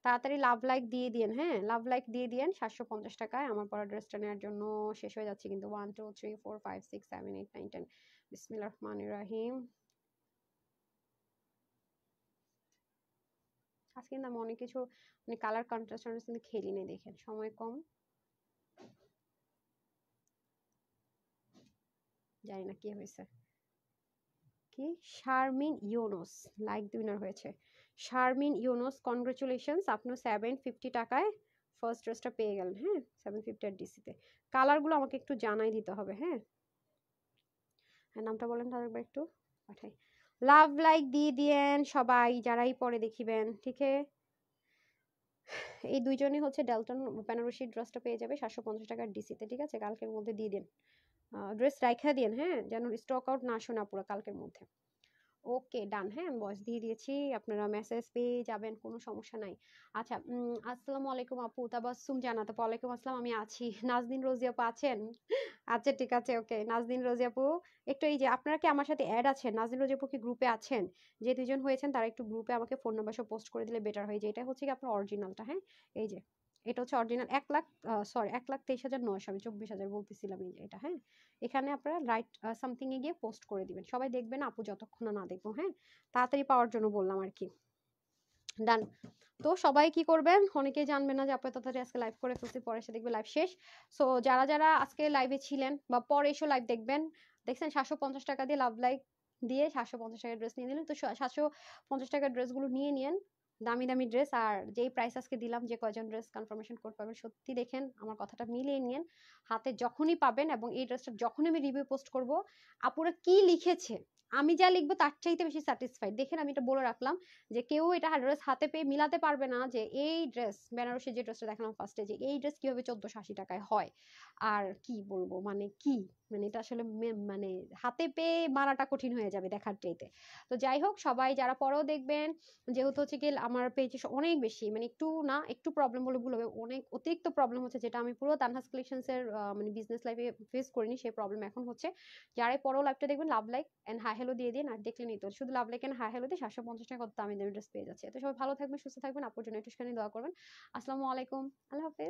তাড়াতাড়ি লাভ লাইক দিয়ে দিন। হ্যাঁ, লাভ লাইক দিয়ে দিন। 750 টাকায় আমার পরা ড্রেসটা নেওয়ার জন্য শেষ হয়ে যাচ্ছে কিন্তু। 1 2 3 4 5 6 7 8 9 10। বিসমিল্লাহির রহমানির রহিম। আজকে কিন্তু আমি অনেক কিছু মানে কালার কন্ট্রাস্ট কিন্তু খেলি নেই, দেখেন সময় কম, জানি না কি হয়েছে। কি শারমিন ইউনুস লাইক উইনার হয়েছে। শারমিন ইউনুস, কনগ্রাচুলেশনস, আপনি 750 টাকায় ফার্স্ট ড্রেসটা পেয়ে গেলেন। হ্যাঁ, 750 আর ডিসিতে। কালারগুলো আমাকে একটু জানাই দিতে হবে। হ্যাঁ, হ্যাঁ নামটা বলেন তাহলে একবার একটু পাঠাই। লাভ লাইক দিয়ে দিয়েন সবাই যারাই পরে দেখিবেন। ঠিক আছে, এই দুইজনই হচ্ছে ডেলটন বেনারসি ড্রেসটা পেয়ে যাবে 750 টাকার ডিসিতে। ঠিক আছে, কালকের মধ্যে দিয়ে দিন, ড্রেস রাইখা দিন। হ্যাঁ, যেন স্টক আউট না শোনা পুরো কালকের মধ্যে। ওকে ডান। হ্যাঁ, আমি ভয়েস দিয়ে দিয়েছি, আপনারা মেসেজ পেয়ে যাবেন, কোনো সমস্যা নাই। আচ্ছা, আসসালামু আলাইকুম আপু, তাবাসসুম জানাত আপু। ওয়ালাইকুম আসসালাম, আমি আছি। নাজনীন রোজি আপু আছেন? আচ্ছা ঠিক আছে, ওকে নাজনীন রোজি আপু, একটু এই যে আপনারা কি আমার সাথে অ্যাড আছেন? নাজনীন রোজি আপু কি গ্রুপে আছেন? যে দুজন হয়েছেন তারা একটু গ্রুপে আমাকে ফোন নাম্বার সব পোস্ট করে দিলে বেটার হয়। যে এটা হচ্ছে কি আপনার অরিজিনালটা। হ্যাঁ, এই যে এটা হচ্ছে অরিজিনাল 1 লাখ, সরি 1,23,900, আমি 24,000 বলতেছিলাম। এই যে এটা। হ্যাঁ, এখানে আপনারা রাইট সামথিং এ গিয়ে পোস্ট করে দিবেন, সবাই দেখবেন আপু যতক্ষণ না দেখবো। হ্যাঁ, তাড়াতাড়ি পাওয়ার জন্য বললাম আর কি। ডান। তো সবাই কি করবেন, অনেকেই জানবে না যে আপু তাড়াতাড়ি আজকে লাইভ করে ফেলছি, পরে এসে দেখবে লাইভ শেষ। সো যারা যারা আজকে লাইভে ছিলেন বা পরে এসে লাইভ দেখবেন, দেখছেন 750 টাকা দিয়ে লাভ লাইক দিয়ে 750 টাকার ড্রেস নিয়ে নিলেন। তো 750 টাকার ড্রেসগুলো নিয়ে নিন, দামি দামি ড্রেস। আর যেই প্রাইস আজকে দিলাম, যে কয়জন ড্রেস কনফার্মেশন কোড পাবেন, সত্যি দেখেন আমার কথাটা মিলিয়ে নিন হাতে যখনই পাবেন। এবং এই ড্রেসটা যখনই আমি রিভিউ পোস্ট করব, আপুরা কি লিখেছে, আমি যা লিখবো তার চাইতে বেশি স্যাটিসফাইড। দেখেন আমি এটা বলে রাখলাম যে কেউ এটা ড্রেস হাতে পেয়ে মিলাতে পারবে না যে এই ড্রেস বেনারসি যে ড্রেসটা দেখালাম ফার্স্টে, যে এই ড্রেস কিভাবে 1480 টাকায় হয়। আর কি বলবো, মানে কি, মানে এটা আসলে মানে হাতে পেয়ে মারাটা কঠিন হয়ে যাবে দেখার চাইতে। তো যাই হোক, সবাই যারা পরেও দেখবেন, যেহেতু হচ্ছে কি আমার পেজে অনেক বেশি, মানে একটু না একটু প্রবলেম বলে ভুল হবে, অনেক অতিরিক্ত প্রবলেম হচ্ছে, যেটা আমি পুরো তানহাস কালেকশনস এর মানে বিজনেস লাইফে ফেস করিনি, সেই প্রবলেম এখন হচ্ছে। যারাই পরেও লাইভটা দেখবেন love like and hi hello দিয়ে দিন। আর দেখলে নিত শুধু love like and hi hello দিয়ে 750 টাকা কত দামি দামি ড্রেস পেয়ে যাচ্ছে। তো সবাই ভালো থাকবেন, সুস্থ থাকবেন, আপুর জন্য একটুখানি দোয়া করবেন। আসসালামু আলাইকুম, আল্লাহ হাফেজ।